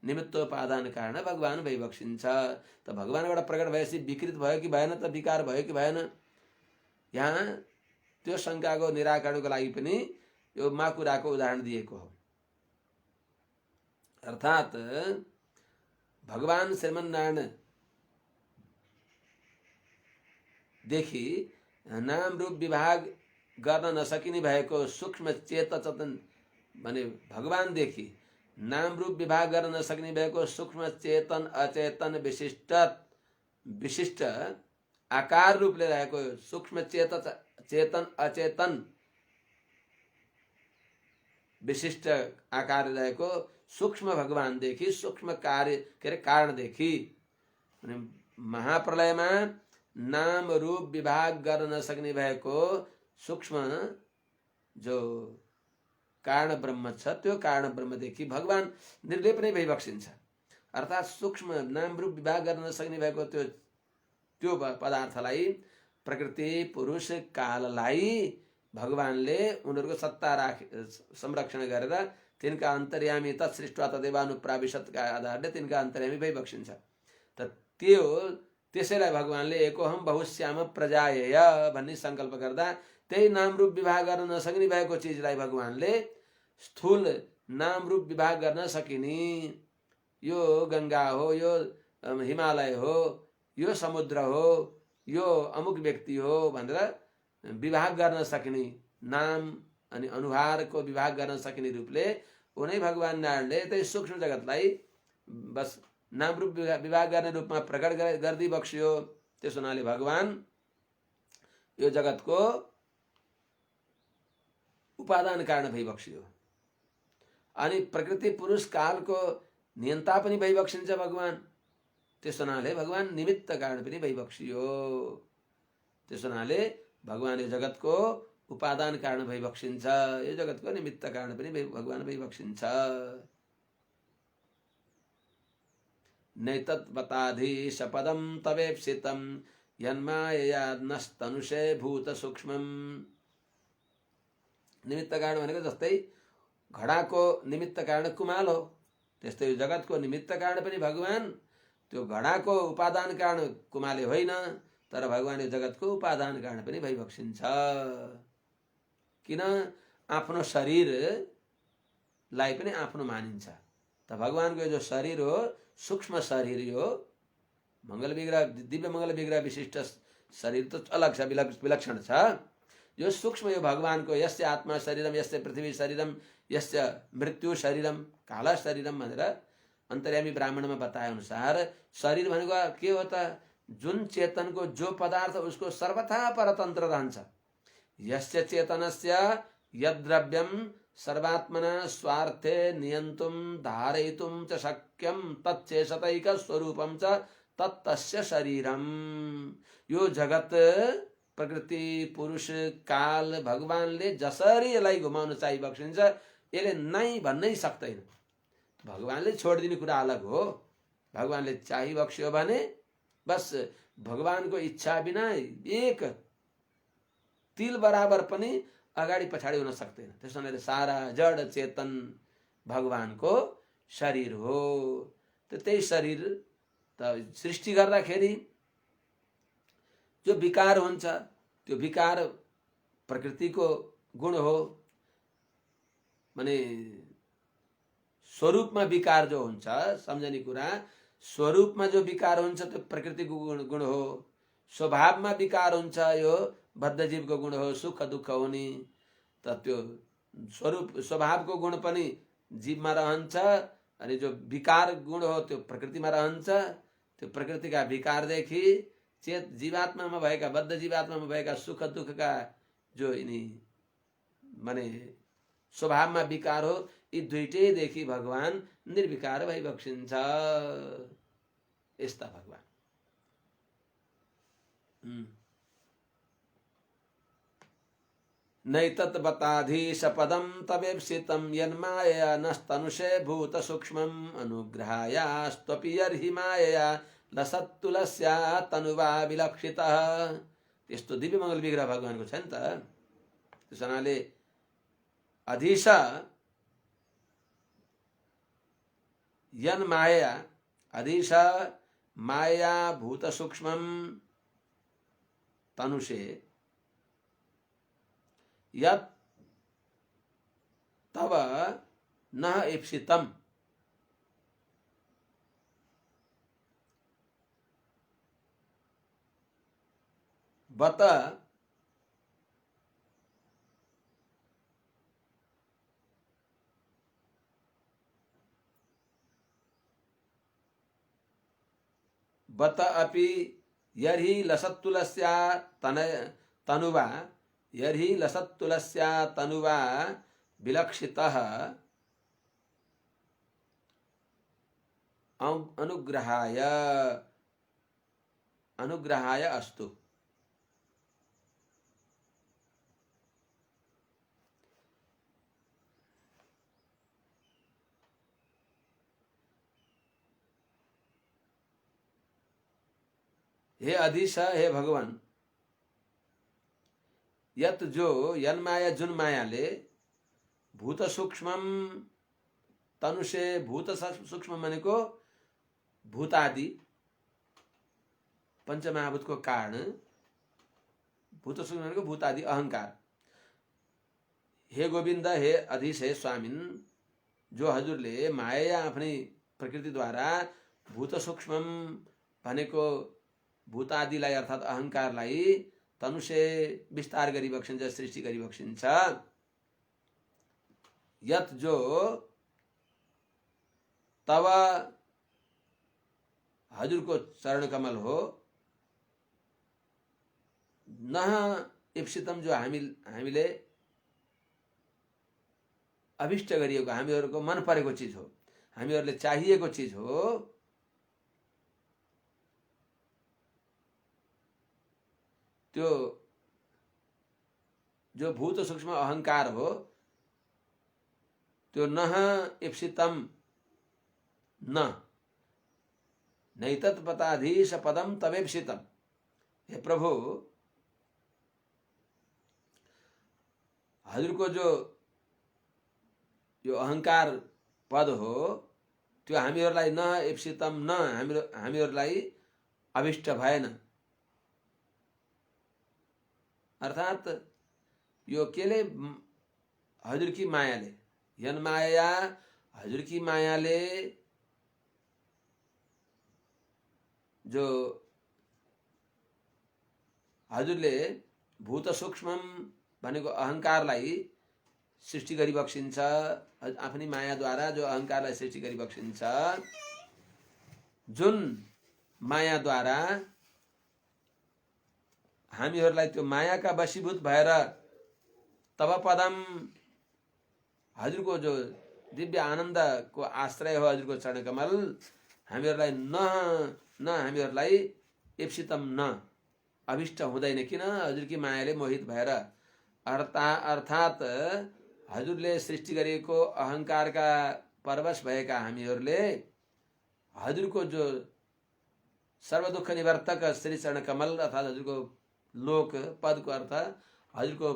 निमित्तोपादान कारण भगवान भइबक्सिन्छ। त भगवानबाट प्रकट भएपछि विकृत भयो कि भएन त विकार भयो कि भएन यहाँ त्यो शङ्काको निराकरणको लागि पनि यो माकुराको उदाहरण दिएको हो। अर्थात् भगवान श्रीमन्नारायण देखि नाम रूप विभाग गर्न नसकिने भएको सूक्ष्म चेतन भने भगवान देखि नाम रूप विभाग गर्न नसक्ने भएको सूक्ष्म चेतन अचेतन विशिष्ट आकार रूपले रहेको सूक्ष्म चेतन अचेतन विशिष्ट आकार रहेको सूक्ष्म भगवान देखि सूक्ष्म कार्य के अरे कारण देखि महाप्रलयमा नाम रूप विभाग गर्न नसक्ने भएको सूक्ष्म जो कारण ब्रह्म छ त्यो कारण ब्रह्मदेखि भगवान निर्लेप नै भइबक्सिन्छ। अर्थात् सूक्ष्म नाम रूप विभाग गर्न नसक्ने भएको त्यो पदार्थलाई प्रकृति पुरुष काललाई भगवानले उनीहरूको सत्ता संरक्षण गरेर तिनका अन्तर्यामी तत्सृष्ट्वा तदेवानुप्राविशतका आधारले तिनका अन्तर्यामी भइबक्सिन्छ। त त्यसैलाई भगवानले एकोहम बहुश्याम प्रजायेय भन्ने संकल्प गर्दा त्यही नाम रूप विवाह गर्न नसक्ने भएको चिजलाई भगवानले स्थूल नाम रूप विवाह गर्न सकिने, यो गंगा हो, यो हिमालय हो, यो समुद्र हो, यो अमुक व्यक्ति हो भनेर विवाह गर्न सक्ने नाम अनि अनुहारको विवाह गर्न सकिने रूपले उनै भगवान नारायणले त्यही सूक्ष्म जगतलाई बस नाम रूप विवाह गर्ने रूपमा प्रकट गर्दै बक्सियो। त्यसो हुनाले भगवान यो जगतको उपादान कारण भइबक्सियो अनि प्रकृति पुरुष कालको नियन्ता पनि भइबक्सिन्छ भगवान। त्यसो हुनाले भगवान निमित्त कारण पनि भइबक्सियो। त्यसो हुनाले भगवान यो जगतको उपादान कारण भइबक्सिन्छ, यो जगतको निमित्त कारण पनि भगवान भइबक्सिन्छ। नैतत्वताधीश पदम तवेप्सितम यन्मायया नस्तनुषे भूत सूक्ष्मम। निमित्त कारण भनेको जस्तै घडाको निमित्त कारण कुमाल हो, त्यस्तै यो जगतको निमित्त कारण पनि भगवान। त्यो घडाको उपादान कारण कुमाले होइन, तर भगवान यो जगतको उपादान कारण पनि भइबक्सिन्छ। किन? आफ्नो शरीरलाई पनि आफ्नो मानिन्छ। त भगवानको यो जो शरीर हो सूक्ष्म शरीर यो मंगल विग्रह दिव्य मंगल विग्रह विशिष्ट शरीर तो अलग छ, विलक्षण छ। यो सूक्ष्म यो भगवानको यस्य आत्मा शरीरम यस्य पृथ्वी शरीरम यस्य मृत्यु शरीरम काला शरीरम भनेर अन्तर्यामी ब्राह्मणमा बताए अनुसार शरीर भनेको के हो त? जुन चेतनको जो पदार्थ उसको सर्वथा परतन्त्र रहन्छ। यस्य चेतनस्य यद्द्रव्यम सर्वात्मना स्वार्थे नियन्तुम धारयितुम च शक्यम तच्चेतैक स्वरूपम च तत्तस्य शरीरम। यो जगत प्रकृति पुरुष काल भगवानले जसरी यसलाई घुमाउन चाहिबक्सिन्छ यसले नै भन्नै सक्दैन। भगवानले छोडिदिने कुरा अलग हो। भगवानले चाहिबक्स्यो भने बस भगवानको इच्छा बिना एक तिल बराबर पनि अगाडि पछाडि हुन सक्दैन। त्यसैले सारा जड चेतन भगवानको शरीर हो। त्यही शरीर त सृष्टि गर्दाखेरि जो विकार हुन्छ त्यो विकार प्रकृतिको गुण हो। माने स्वरूपमा विकार जो हुन्छ, सम्झने कुरा, स्वरूपमा जो विकार हुन्छ त्यो प्रकृतिको गुण हो। स्वभावमा विकार हुन्छ यो बद्ध जीवको गुण हो, सुख दुःख हुने। त त्यो स्वरूप स्वभावको गुण पनि जीवमा रहन्छ अनि जो विकार गुण हो त्यो प्रकृतिमा रहन्छ। त्यो प्रकृतिका विकारदेखि चेत जीवात्मामा भएका बद्ध जीवात्मामा भएका सुख दुःखका जो यिनी माने स्वभावमा विकार हो, यी दुईटैदेखि भगवान निर्विकार भइबक्सिन्छ। यस्ता भगवान। नैतत्वताधीश पदम तवेप्सितम यन्मायया नस्तनुषे भूत सूक्ष्मम अनुग्रहायास्त्वपि यर्हि मायया लसत्तुलस्या तनुवा विलक्षितः। यस्तो दिव्य मंगल विग्रह भगवानको छ नि त। त्यसनाले अधीश यन माया अधीश माया भूत सूक्ष्मम तनुषे यत् तव न ईप्सितम। बत बत अपि यर्हि लसत्तुलस्या तनुवा यर्हि लसत्तुलस्या तनुवा विलक्षितः अनुग्रहाय अस्तु। हे अधीश, हे भगवान, यत जो यन माया जुन मायाले भूत सूक्ष्मम तनुषे भूत सूक्ष्म भनेको भूतादि पंचमहाभूतको कारण भूत सूक्ष्म भनेको भूत आदि अहंकार। हे गोविन्द, हे अधीश, हे स्वामिन, जो हजुरले माया आफ्नै प्रकृतिद्वारा भूत सूक्ष्म भनेको भूत आदिलाई अर्थात् अहंकारलाई तनुसे विस्तार गरी बक्सिन्छ, सृष्टि गरी बक्सिन्छ। यत जो तब हजुरको चरण कमल हो, न इप्सितम जो हामीले अभिष्ट गरिएको, हामीहरूको मन परेको चिज हो, हामीहरूले चाहिएको चिज हो, त्यो जो भूत सूक्ष्म अहंकार हो, त्यो नह इप्सितम न नैतत् पदाधीश पदम तवेप्सितम। हे प्रभु, हजुरको जो यो अहंकार पद हो त्यो हामीहरूलाई न इप्सितम न हामीहरूलाई अभिष्ट भएन। अर्थात् यो केले हजुरकी मायाले, यन माया हजुरकी मायाले जो हजुरले भूत सूक्ष्म भनेको अहंकारलाई सृष्टि गरी बक्सिन्छ, आफ्नै मायाद्वारा जो अहंकारलाई सृष्टि गरी बक्सिन्छ, जुन मायाद्वारा हामीहरूलाई त्यो मायाका वशीभूत भएर तब पदम हजुरको जो दिव्य आनन्दको आश्रय हो हजुरको चरणकमल, हामीहरूलाई न हामीहरूलाई इप्सितम न अभिष्ट हुँदैन। किन? हजुरकी मायाले मोहित भएर। अर्थात् हजुरले सृष्टि गरेको अहंकारका परवश भएका हामीहरूले हजुरको जो सर्व दुःख निवर्तक श्री चरण कमल अर्थात् हजुरको लोक पदको अर्थ हजुरको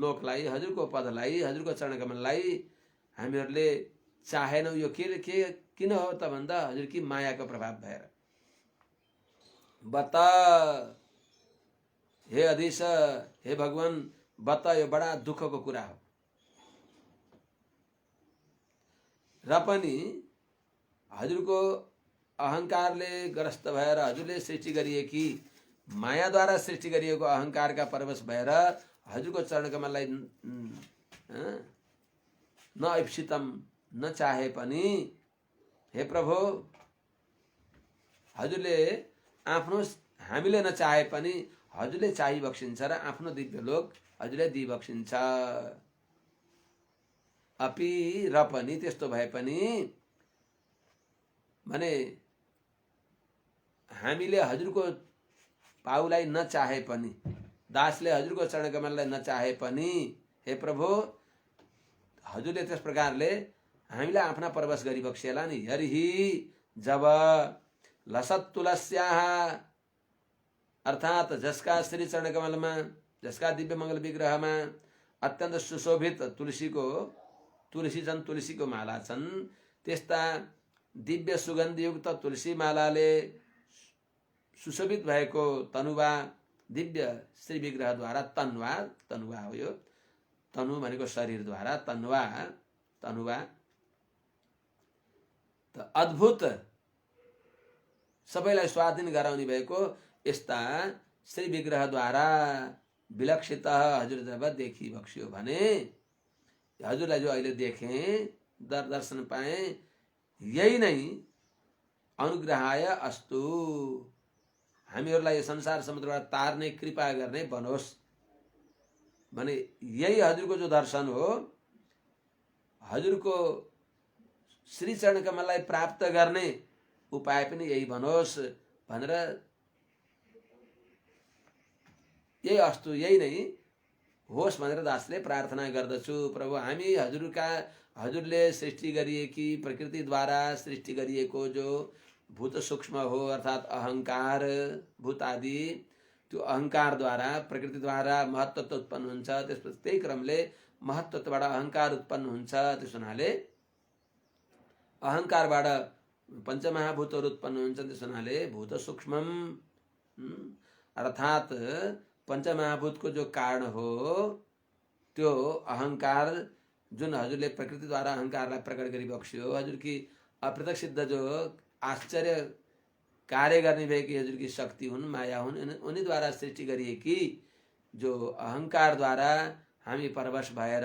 लोकलाई, हजुरको पदलाई, हजुरको चरण कमललाई हामीहरूले चाहेनौँ। यो के किन हो त भन्दा हजुरकी मायाको प्रभाव भएर। बता हे अधीश, हे भगवान, बता, यो बडा दुःखको कुरा हो। र पनि हजुरको अहंकारले ग्रस्त भएर हजुरले सृष्टि गरिएकी मायाद्वारा सृष्टि गरिएको अहंकारका परवश भएर हजुरको चरणकमललाई न इप्सितम न चाहे पनि, हे प्रभु, हजुरले आफ्नो हामीले नचाहे पनि हजुरले चाहि बक्सिन्छ र आफ्नो दिव्य लोक हजुरले दिइ बक्सिन्छ। अपि र पनि त्यस्तो भए पनि भने हामीले हजुरको पाउलाई नचाहे पनि, दासले हजुरको चरणकमललाई नचाहे पनि, हे प्रभु, हजुरले त्यस प्रकारले हामीलाई आफ्ना परवश गरी बक्सिएला नि। हरिहि जब लसत तुलस्याः अर्थात् जसका श्री चरणकमलमा, जसका दिव्य मंगल विग्रहमा अत्यन्त सुशोभित तुलसीको माला छन्, त्यस्ता दिव्य सुगन्धयुक्त तुलसी मालाले सुशोभित भएको तनुवा दिव्य श्री विग्रहद्वारा, तनुवा हो यो, तनु भनेको शरीरद्वारा, तनुवा त अद्भुत सबैलाई स्वाधीन गराउने भएको यस्ता श्री विग्रहद्वारा विलक्षित हजुर जब देखि बक्सियो भने, हजुरलाई जो अहिले देखेँ, दर्शन पाएँ, यही नै अनुग्रहाय अस्तु, हामीहरूलाई यो संसार समुद्रबाट तार्ने कृपा गर्ने बनोस् भने यही हजुरको जो दर्शन हो, हजुरको श्री चरण कमललाई प्राप्त गर्ने उपाय पनि यही बनोस् भनेर, यही अस्तु, यही नै होस् भनेर दासले प्रार्थना गर्दछु। प्रभु, हामी हजुरले सृष्टि गरिएकी प्रकृतिद्वारा सृष्टि गरिएको जो भूत सूक्ष्म हो अर्थात् अहंकार भूत आदि, त्यो अहंकारद्वारा प्रकृतिद्वारा महत्त्व उत्पन्न हुन्छ, त्यसपछि त्यही क्रमले महत्त्वबाट अहंकार उत्पन्न हुन्छ। त्यस हुनाले अहंकारबाट पञ्चमहाभूतहरू उत्पन्न हुन्छ। त्यस हुनाले भूत सूक्ष्मम अर्थात् पञ्चमहाभूतको जो कारण हो त्यो अहंकार जुन हजुरले प्रकृतिद्वारा अहंकारलाई प्रकट गरिबक्स्यो, हजुरकी अप्रत्यक्ष सिद्ध जो आश्चर्य कार्य गर्ने भएकी हजुरकी शक्ति हुन्, माया हुन्, उनीद्वारा सृष्टि गरिएकी जो अहंकारद्वारा हामी परवश भएर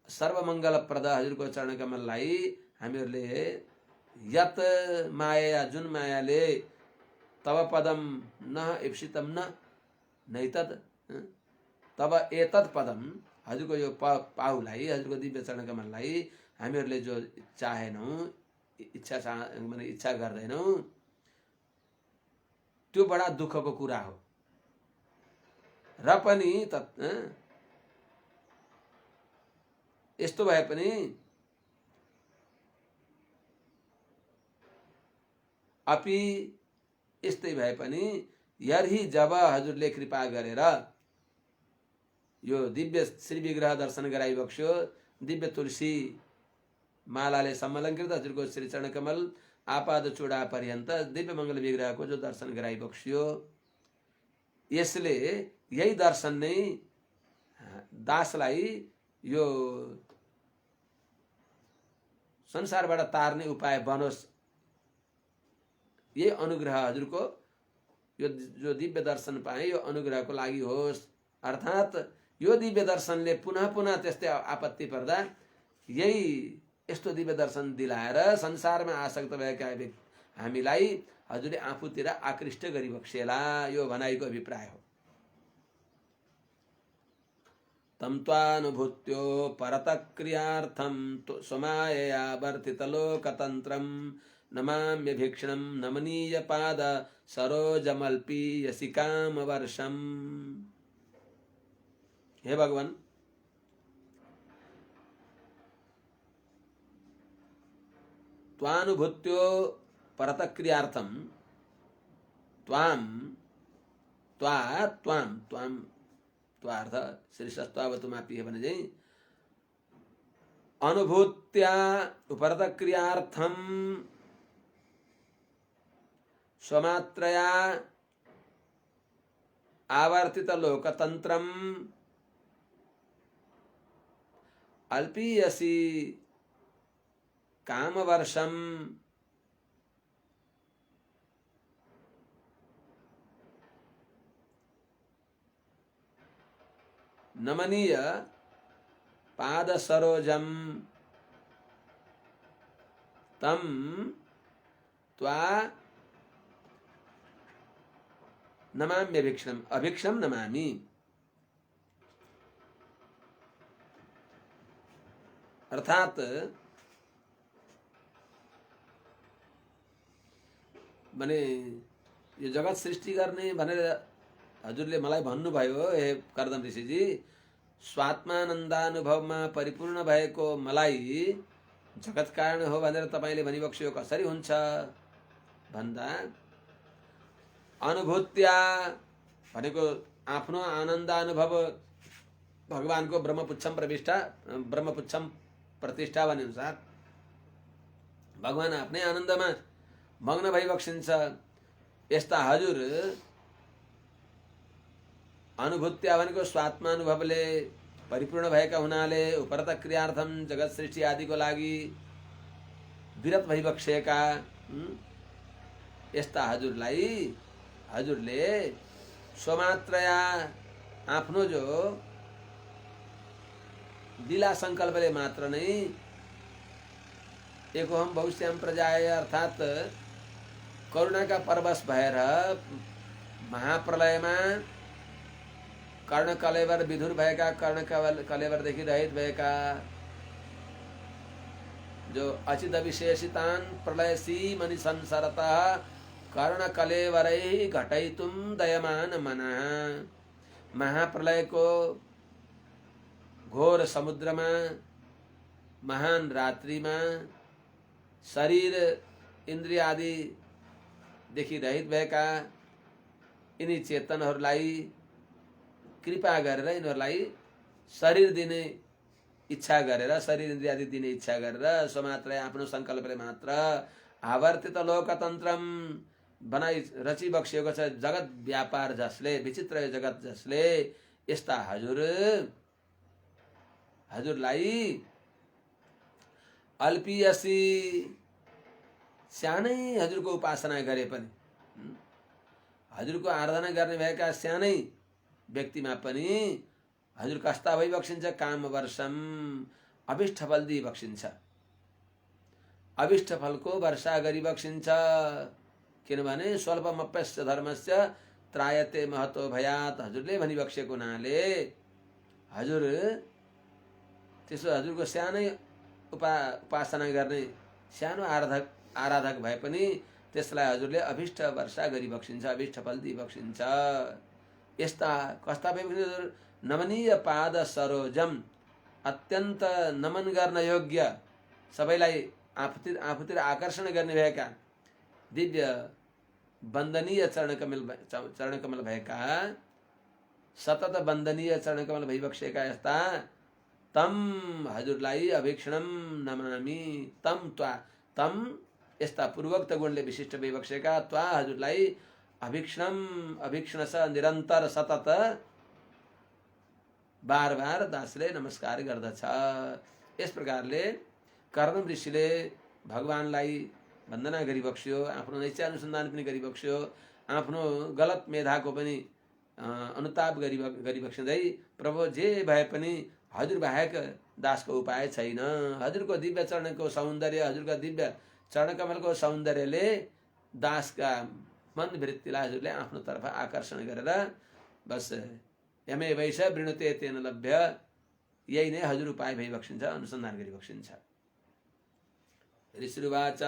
सर्वमङ्गलप्रद हजुरको चरणकमललाई हामीहरूले यत माया, जुन मायाले तब पदम न इप्सितम न नैतद, तब एतत् पदम, हजुरको यो पाहुलाई, हजुरको दिव्य चरणकमललाई हामीहरूले जो चाहेनौँ, माने इच्छा गर्दैनौँ, त्यो बडा दुःखको कुरा हो। र पनि यस्तो भए पनि अपि यस्तै भए पनि यर्हि जब हजुरले कृपा गरेर यो दिव्य श्री विग्रह दर्शन गराइबक्स्यो, दिव्य तुलसी मालाले सम्मलङ्कृत हजुरको श्री चरणकमल आपाद चूडा पर्यन्त दिव्य मङ्गल विग्रहको जो दर्शन गराइबक्स्यो, यसले यही दर्शन नै दासलाई यो संसारबाट तार्ने उपाय बनोस्, यही अनुग्रह हजुरको यो जो दिव्य दर्शन पाए यो अनुग्रहको लागि होस्। अर्थात् यो दिव्य दर्शनले पुनः पुनः त्यस्तै आपत्ति पर्दा यही यस्तो दिव्य दर्शन दिलाएर संसारमा आसक्त भएका हामीलाई हजुरले आफूतिर आकृष्ट गरिबक्सेला, यो भनाइको अभिप्राय हो। तम त्वानुभूत्यो परतक्रियार्थं स्वमायया वर्तितलोकतन्त्रं नमाम्यभीक्षणं नमनीय पाद सरोजमल्पीयसिकामवर्षम्। हे भगवान, त्वानुभूत्यो परतक्रियार्थं, त्वाम त्वा त्वाम त्वाम त्वार्थ श्रीशस्त्वावतुमापि भने चाहिँ अनुभूत्या परतक्रियार्थं स्वमात्रया आवर्तित लोकतंत्रम अल्पीयसी कामवर्षम नमनीय पाद सरोजम तम त्वा नमाम्य अभीक्षणम, अभीक्षणम नमामि। अर्थात माने यो जगत सृष्टि गर्ने भनेर हजुरले मलाई भन्नुभयो हे कर्दम ऋषिजी, स्वात्मानन्दानुभवमा परिपूर्ण भएको मलाई जगत कारण हो भनेर तपाईले भनिबक्स्यो, कसरी हुन्छ भन्दा अनुभूत्या भनेको आफ्नो आनन्द अनुभव भगवानको ब्रह्मपुच्छम प्रतिष्ठा भने अनुसार भगवान आफ्नै आनन्दमा मग्न भइबक्सिन्छ। यस्ता हजुर अनुभूत्या भनेको स्वात्मानुभवले परिपूर्ण भएका हुनाले उपरत क्रियार्थम जगत सृष्टि आदिको लागि विरत भइबक्सेका यस्ता हजुरलाई हजुरले स्वमात्रया आफ्नो जो दिला संकल्पले मात्र नै एकोहम बहुश्याम प्रजाय अर्थात करुणाका परवश भएर महाप्रलयमा कर्ण कलेवर विधुर भएका कर्ण कलेवरदेखि रहित भएका जो अचित विशेषितान प्रलयसी मनि संसरतः कर्ण कलेवरै घटैतुम दयमान मनः। महाप्रलय को घोर समुद्रमा महान रात्रिमा शरीर इन्द्रिय आदि देखि रहित भएका यिनी चेतनहरूलाई कृपा गरेर यिनीहरूलाई शरीर दिने इच्छा गरेर शरीर इन्द्रिय आदि दिने इच्छा गरेर स्वमात्र आफ्नो संकल्पले मात्र आवर्तित लोकतन्त्रम बनाई रची बक्सिएको छ जगत व्यापार जसले, विचित्र यो जगत जसले यस्ता हजुरलाई अल्पियसी सानै हजुरको उपासना गरे पनि, हजुरको आराधना गर्ने भएका सानै व्यक्तिमा पनि हजुर कस्ता भई बक्सिन्छ? काम वर्षम, अभिष्ट फल दिई बक्सिन्छ, अभिष्ट फलको वर्षा गरी बक्सिन्छ। किनभने स्वल्पमप्यस्य धर्मस्य त्रायते महतो भयात, हजुरले भनी बक्सेको हुनाले हजुर त्यसो हजुरको सानै उपासना गर्ने सानो आराधक भए पनि त्यसलाई हजुरले अभिष्ट वर्षा गरी बक्सिन्छ, अभिष्ट फल दिई बक्सिन्छ। यस्ता कस्ता भए हजुर? नमनीय पाद सरोजम, अत्यन्त नमन गर्न योग्य, सबैलाई आफूतिर आकर्षण गर्ने भएका दिव्य वन्दनीय चरणकमल भएका, सतत वन्दनीय चरणकमल भइबक्सेका यस्ता तम हजुरलाई अभीक्षणम नमामि, तम यस्ता पूर्वोक्त गुणले विशिष्ट भइबक्सेका त्वा हजुरलाई अभीक्षण छ निरन्तर सतत बार बार दासले नमस्कार गर्दछ। यस प्रकारले कर्दम ऋषिले भगवानलाई वन्दना गरिबक्स्यो, आफ्नो नैष्ठ्य अनुसन्धान पनि गरिबक्स्यो, आफ्नो गलत मेधाको पनि अनुताप गरिबक्सिँदै प्रभु जे भए पनि हजुर बाहेक दासको उपाय छैन, हजुरको दिव्य चरणको सौन्दर्य, हजुरको दिव्य चरणकमलको सौन्दर्यले दासका मन वृत्तिलाई हजुरले आफ्नो तर्फ आकर्षण गरेर बस यमे वैश वृणुते तेन लभ्य, यही नै हजुर उपाय भइबक्सिन्छ, अनुसन्धान गरिबक्सिन्छ। ऋषिरुवाच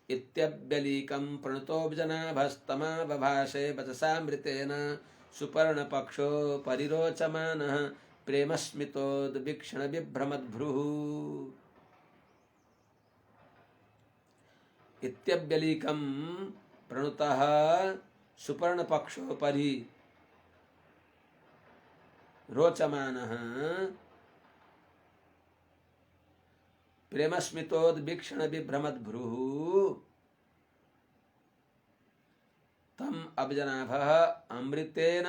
इत्यव्यलीकं प्रणुतोऽब्जनाभस्तमा बभाषे वचसामृतेन सुपर्णपक्षो परिरोचमानः प्रेमस्मितोद्वीक्षणबिभ्रमद्भ्रुः। इत्यव्यलीकं प्रणुतः सुपर्णपक्षो परिरोचमानः प्रेमस्मितोद्वीक्षणबिभ्रमद्भ्रुः तम अब्जनाभः अमृतेन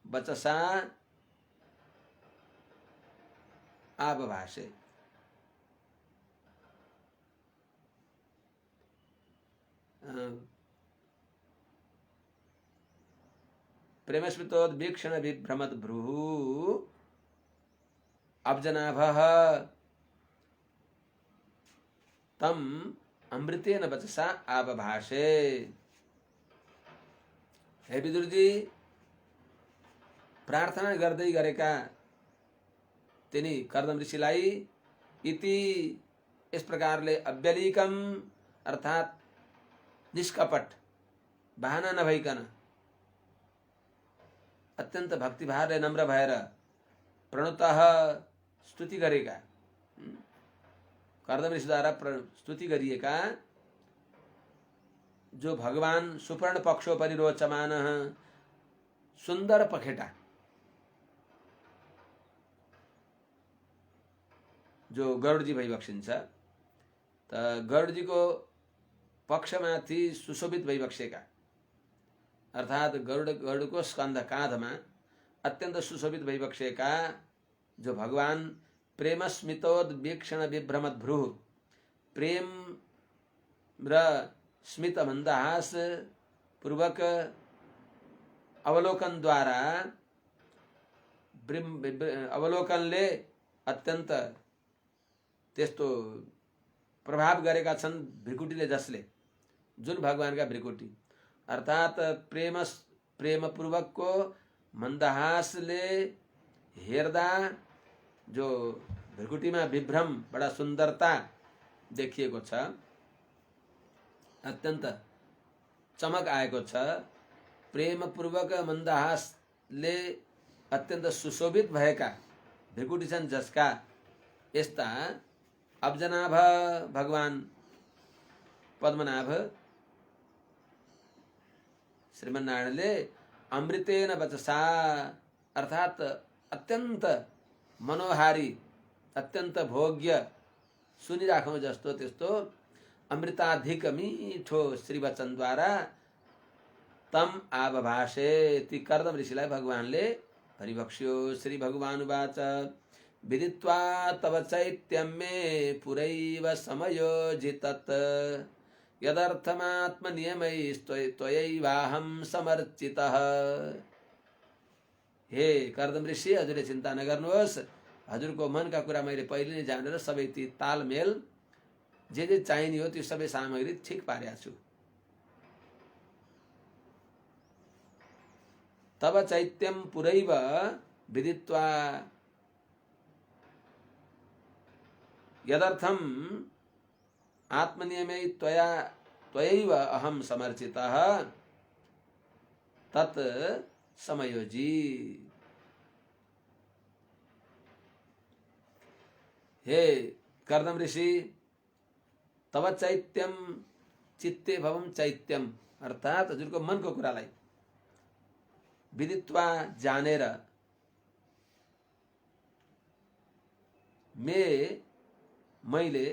वचसा आबभाषे। प्रेमस्मितोद्वीक्षणबिभ्रमद्भ्रुः अब्जनाभः तम अमृतेन वचसा आबभाषे। हे विदुरजी, प्रार्थना गर्दै गरेका तिनी कर्दम ऋषिलाई इति इस प्रकारले अव्यलीकम अर्थात निष्कपट बहाना नभइकन अत्यन्त भक्तिभावले नम्र भएर प्रणुतः स्तुति गरेका, कर्दम ऋषिद्वारा स्तुति गरिएका जो भगवान सुपर्ण पक्षो परिरोचमान, सुन्दर पखेटा जो गरुडजी भइबक्सिन्छ, त गरुडजीको पक्षमाथि सुशोभित भइबक्सेका अर्थात गरुडको स्कन्ध काँधमा अत्यन्त सुशोभित भइबक्सेका जो भगवान प्रेमस्मितोद्वीक्षण विभ्रमद्भ्रुः, प्रेम र स्मित मन्दहास पूर्वक अवलोकनद्वारा अवलोकनले अत्यन्त त्यस्तो प्रभाव गरेका छन् भ्रिकुटीले, जसले जुन भगवानका भ्रिकुटी अर्थात प्रेमपूर्वकको मन्दहासले हेर्दा जो भ्रिकुटीमा विभ्रम बडा सुन्दरता देखिएको छ, अत्यन्त चमक आएको छ, प्रेमपूर्वक मन्दहासले अत्यन्त सुशोभित भएका भ्रिकुटी छन् जसका यस्ता अब्जनाभ भगवान पद्मनाभ श्रीमन्नारायणले अमृतेन वचसा अर्थात अत्यन्त मनोहारी, अत्यन्त भोग्य, सुनिराखौँ जस्तो त्यस्तो अमृताधिक मीठो श्री वचन द्वारा तम आबभाषे ती कर्दम ऋषिलाई भगवानले परिबक्ष्यो। श्री भगवानुवाच विदित्वा तव चैत्यं मे पुरैव समयोजितत् यदर्थमात्मनियमैस्त्वयैवाहं समर्चितः। हे कर्दम ऋषि, हजुरले चिन्ता नगर्नुहोस्, हजुरको मनका कुरा मैले पहिले नै जानेर सबै ती तालमेल जे जे चाहिने हो त्यो सबै सामग्री ठिक पारेको छु। तब चैत्यम पुरैव विदित्वा यदर्थम आत्मनियमै त्वयैव अहम समर्चितः तत् समयोजी। हे कर्दम ऋषि, तब चैत्यम चित्ते भवम चैत्यम अर्थात हजुरको मनको कुरालाई विदित्वा जानेर मैले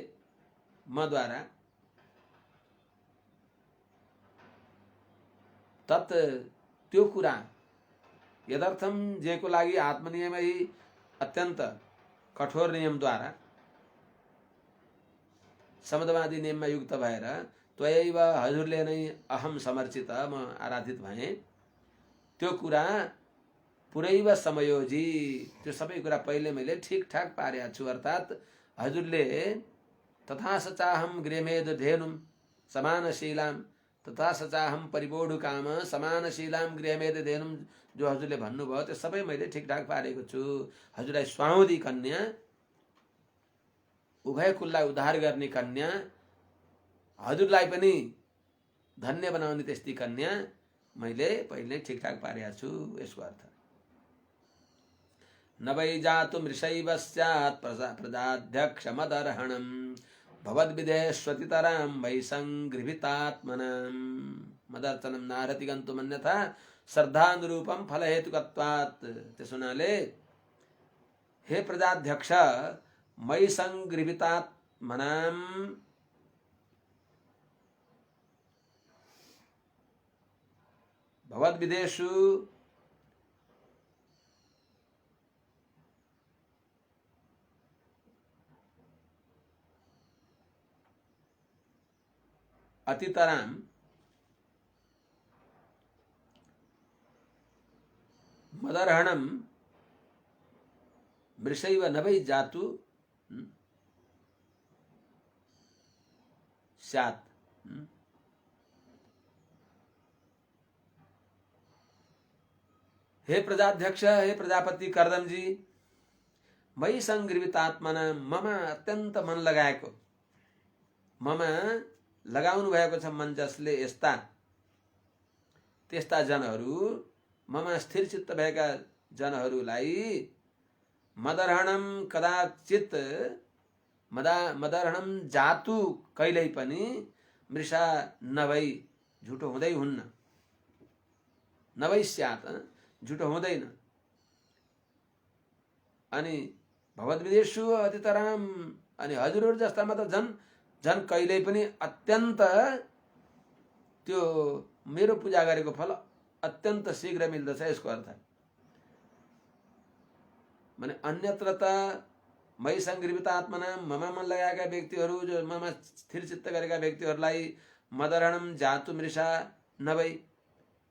मद्वारा तत् त्यो कुरा यदर्थम जेको लागि आत्मनियमै अत्यन्त कठोर नियमद्वारा समदवादी नियममा युक्त भएर त्वयैव हजुरले नै अहम समर्चित म आराधित भएँ, त्यो कुरा पुरैव समयोजी, त्यो सबै कुरा पहिले मैले ठीक ठाक पारेको छु। अर्थात हजुरले तथा सचाहम गृहमेध धेनुम समानशीलाम तथा सचाहम परिबोढुकाम समानशीलाम गृहमेध धेनुम जो हजुरले भन्नुभयो त्यो सबै मैले ठीक ठाक पारेको छु। हजुरलाई स्वाउदी कन्या, उभय कुललाई उद्धार गर्ने कन्या, हजुरलाई पनि धन्य बनाउने त्यस्ती कन्या मैले पहिले ठीक ठाक पारेको छु। यसको अर्थ न वै जातु मृषैव स्यात् प्रजाध्यक्षमदर्हणं भवद्विदेष्वतितरां वै संगृहीतात्मनां मदर्चनं नारति गन्तुमन्यथा श्रद्धानुरूपं फलहेतुकत्वात्। त्यस हुनाले हे प्रजाध्यक्ष, मयि संगृहीतात्मनां भवद्विदेषु अतितरां मदर्हणं मृषैव न वै जातु स्यात्। हे प्रजाध्यक्ष, हे प्रजापति कर्दम जी, मयि संगृहीतात्मना ममा अत्यन्त मन लगाएको, ममा लगाउनु भएको छ मन जसले त्यस्ता जनहरू, ममा स्थिर चित्त भएका जनहरूलाई मदर्हणम कदाचित मदर्हणम जातु कहिल्यै पनि मृषा नभई झुटो हुँदै हुन्न, नभई स्यात् झुटो हुँदैन। अनि भवद्विदेषु अतितराम, अनि हजुरहरू जस्तामा त झन् कहिल्यै पनि अत्यन्त त्यो मेरो पूजा गरेको फल अत्यन्त शीघ्र मिल्दछ। यसको अर्थ माने अन्यत्र त मयि संगृहीतात्मना ममा मन लगाएका व्यक्तिहरू, जो ममा स्थिर चित्त गरेका व्यक्तिहरूलाई मदर्हणम जातु मृषा नभई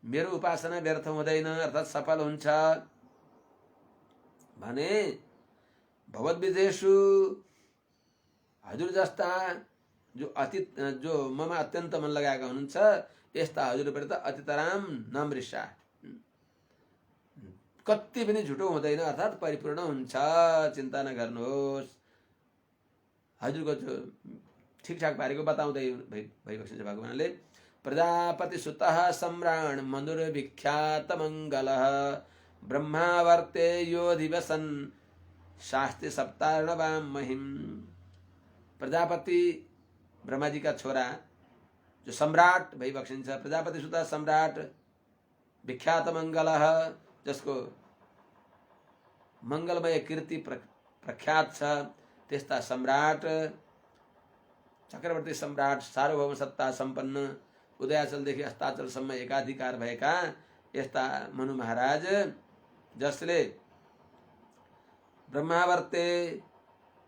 मेरो उपासना व्यर्थ हुँदैन अर्थात सफल हुन्छ भने भवद्विदेषु हजुर जस्ता जो ममा अत्यन्त मन लगाएका हुनुहुन्छ यस्ता हजुरप्रति त अतितराम न मृषा, कति पनि झुटो हुँदैन अर्थात परिपूर्ण हुन्छ। चिन्ता नगर्नुहोस्। हजुरको जो ठिकठाक पारेको बताउँदै भइबक्छ भगवानले। प्रजापति सुतः सम्राण मधुरविख्यात मंगलः ब्रह्मावर्ते यो दिवसन शास्त्रे सप्तार्णवां महिम। प्रजापति ब्रह्मा जी का छोरा जो सम्राट भइबक्सिन्छ, प्रजापति सुत सम्राट विख्यात मंगलः, जसको मंगलमय कीर्ति प्रख्यात छ, त्यस्ता सम्राट चक्रवर्ती सम्राट सार्वभौम सत्ता सम्पन्न उदयाचलदेखि अस्ताचलसम्म एकाधिकार भएका यस्ता मनु महाराज जसले ब्रह्मावर्ते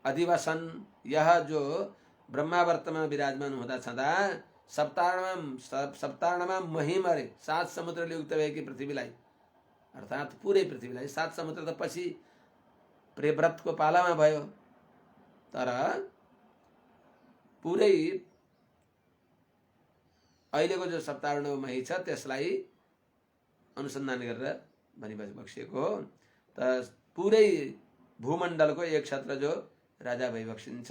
अधिवसन, यह जो ब्रह्मावर्तमा विराजमान हुँदा छँदा सप्तार्णमा महिमरे 7 समुद्रले युक्त भएकी पृथ्वीलाई, अर्थात् पुरै पृथ्वीलाई, 7 समुद्र त पछि प्रेव्रतको पालामा भयो, तर पुरै अहिलेको जो सप्तार्णव मही छ त्यसलाई अनुसन्धान गरेर भनिबक्सिएको हो। त पुरै भूमण्डलको एक क्षेत्र जो राजा भइबक्सिन्छ,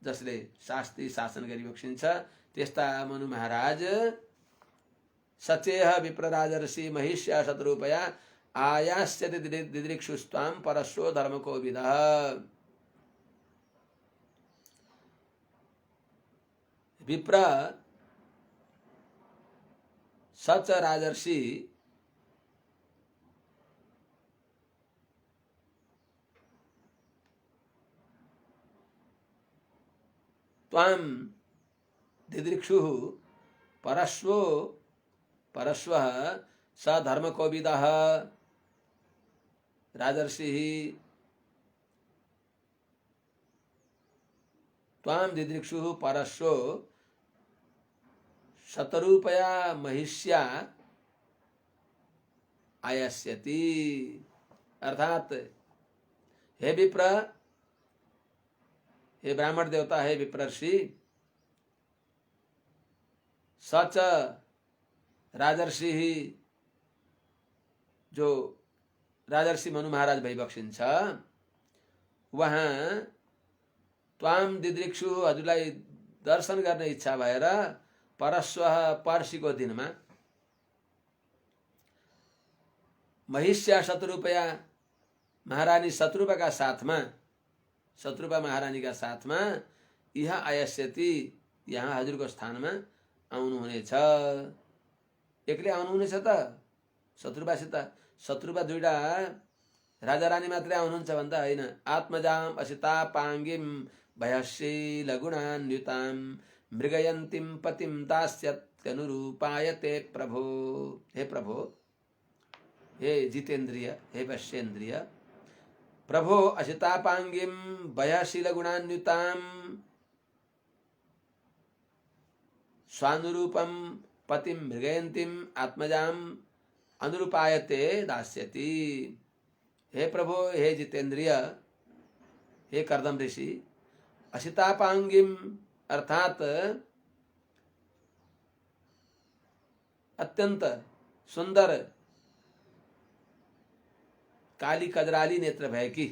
जसले शास्त्री शासन गरिबक्सिन्छ, त्यस्ता मनु महाराज सचेह विप्रराजर्षि महिष्या शतरूपया आयास्यति दिदृक्षुस्त्वां परस्यो धर्मकोविदः। विप्र सच राजर्षि त्वां दिदृक्षुः परस्वः स धर्मकोविदः राजर्षिः त्वां दिदृक्षुः परस्वो शतरूपया महिष्या आयास्यति। अर्थात हे विप्र, हे ब्राह्मण देवता, हे विप्रर्षि, सच राजर्षि, जो राजर्षि मनु महाराज भइबक्सिन्छ, वहाँ त्वाम दिदृक्षु, हजुरलाई दर्शन गर्ने इच्छा भएर परस्वः पर्सिको दिनमा महिष्या शतरूपया महारानी शत्रुपाका साथमा, शत्रुपा महारानीका साथमा यहाँ आयस्यति, यहाँ हजुरको स्थानमा आउनुहुनेछ। एक्लै आउनुहुनेछ त शत्रुपासित? शत्रुपा दुईटा राजा रानी मात्रै आउनुहुन्छ भन्दा होइन। आत्मजाम असिता पाङ्गिम भयश्री लघुणान्युताम मृगयन्तीम पतिम दास्यत्यनुरूपायते प्रभो। हे प्रभो, हे जितेन्द्रिय, हे वश्येन्द्रिय, प्रभो असितापांगिम भयशील गुणान्युताम स्वानुरूपम पतिम मृगयंतीम आत्मजाम अनुरूपायते दास्यति। हे प्रभो, हे जितेन्द्रिय, हे कर्दम ऋषि, असितापांगिम अर्थात अत्यंत सुंदर काली कजराली नेत्र भएकी,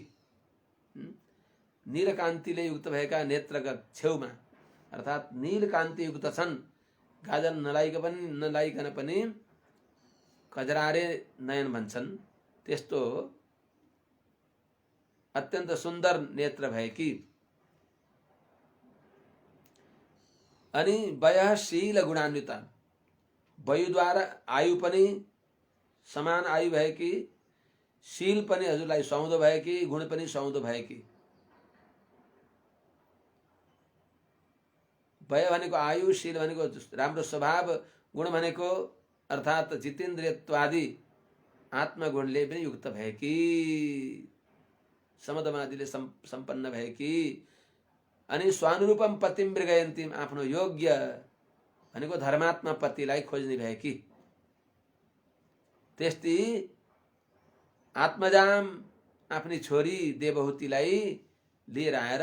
नीलकान्तिले युक्त भएका नेत्रका छेउमा, अर्थात नीलकान्ति युक्त छन्, गाजल नलाइकन पनि कजरारे नयन भन्छन्, त्यस्तो अत्यन्त सुन्दर नेत्र भएकी, अनि वयशील गुणान्विता, वयुद्वारा आयु पनि समान आयु भएकी, शील पनि हजुरलाई सुहाउँदो भएकी, गुण पनि सुहाउँदो भएकी। वय भनेको आयु, शील भनेको राम्रो स्वभाव, गुण भनेको अर्थात जितेन्द्रियत्वादि आत्मगुणले पनि युक्त भएकी, समदमादिले सम्पन्न भएकी, अनि स्वानुरूपम पतिम मृगयन्तीम, आफ्नो योग्य भनेको धर्मात्मा पतिलाई खोज्ने भएकी, त्यस्ती आत्मजाम आफ्नी छोरी देवहूतिलाई लिएर आएर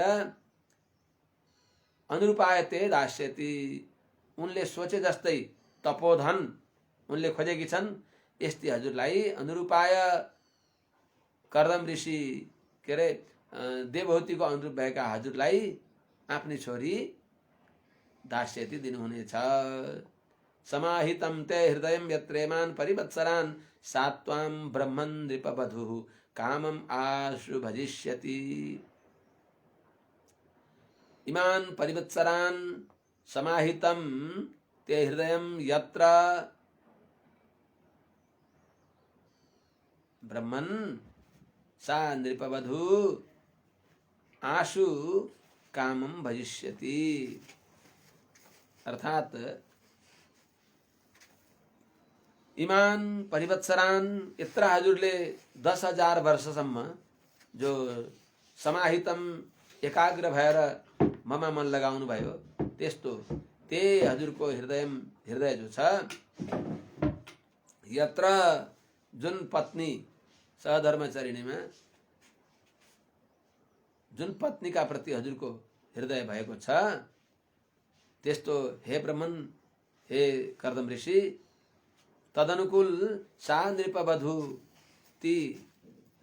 अनुरूपायते दास्यति, उनले सोचे जस्तै तपोधन उनले खोजेकी छन्, यस्ती हजुरलाई अनुरूपाय कर्दम ऋषि के अरे देवहूतिको अनुरूप भएका हजुरलाई आफ्नी छोरी दास्यति दिनुहुनेछ। समाहितं ते हृदयं यत्रेमान परिवत्सरान् सात्वां ब्रह्मन् नृपवधुः कामम् आशु भजिष्यति। इमान् परिवत्सरान् समाहितं ते हृदयं यत्र ब्रह्मन् सा नृपवधू आशु कामम भजिष्यति। अर्थात इमान परिवत्सरान यत्र हजुरले 10,000 वर्षसम्म जो समाहितम एकाग्र भएर ममा मन लगाउनु भयो, त्यस्तो त्यही हजुरको हृदय जो छ, यत्र जुन पत्नी सहधर्मचारिणीमा जुन पत्नीका प्रति हजुरको हृदय भएको छ, त्यस्तो हे ब्रह्मन, हे कर्दम ऋषि, तदनुकूल सा नृपवधु, ती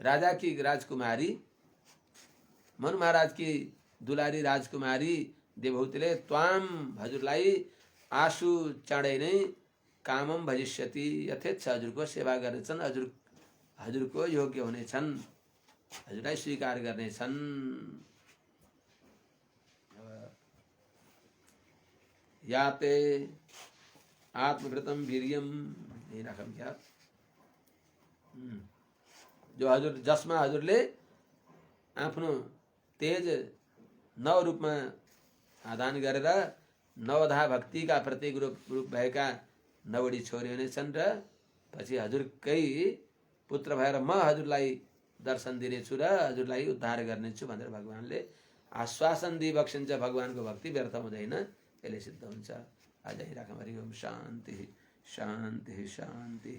राजा की राजकुमारी, मनु महाराज की दुलारी राजकुमारी देवहूतिले त्वाम हजुरलाई आशु चाँडै नै कामम भजिष्यति, यथेच्छ हजुरको सेवा गर्नेछन्, हजुरको योग्य हुनेछन्, हजुरलाई स्वीकार गर्नेछन्। याते आत्मकृतम वीर्यम, यही राखौँ क्या, जो हजुर जसमा हजुरले आफ्नो तेज नव रूपमा आदान गरेर नवधा भक्तिका प्रतीक रूप भएका नवडी छोरी हुनेछन् र पछि हजुरकै पुत्र भएर म हजुरलाई दर्शन दिनेछु र हजुरलाई उद्धार गर्नेछु भनेर भगवानले आश्वासन दिइबक्सिन्छ। भगवानको भक्ति व्यर्थ हुँदैन, यसले सिद्ध हुन्छ। आज यही राखौँ। हरि ओम। शान्ति शान्ति शान्ति।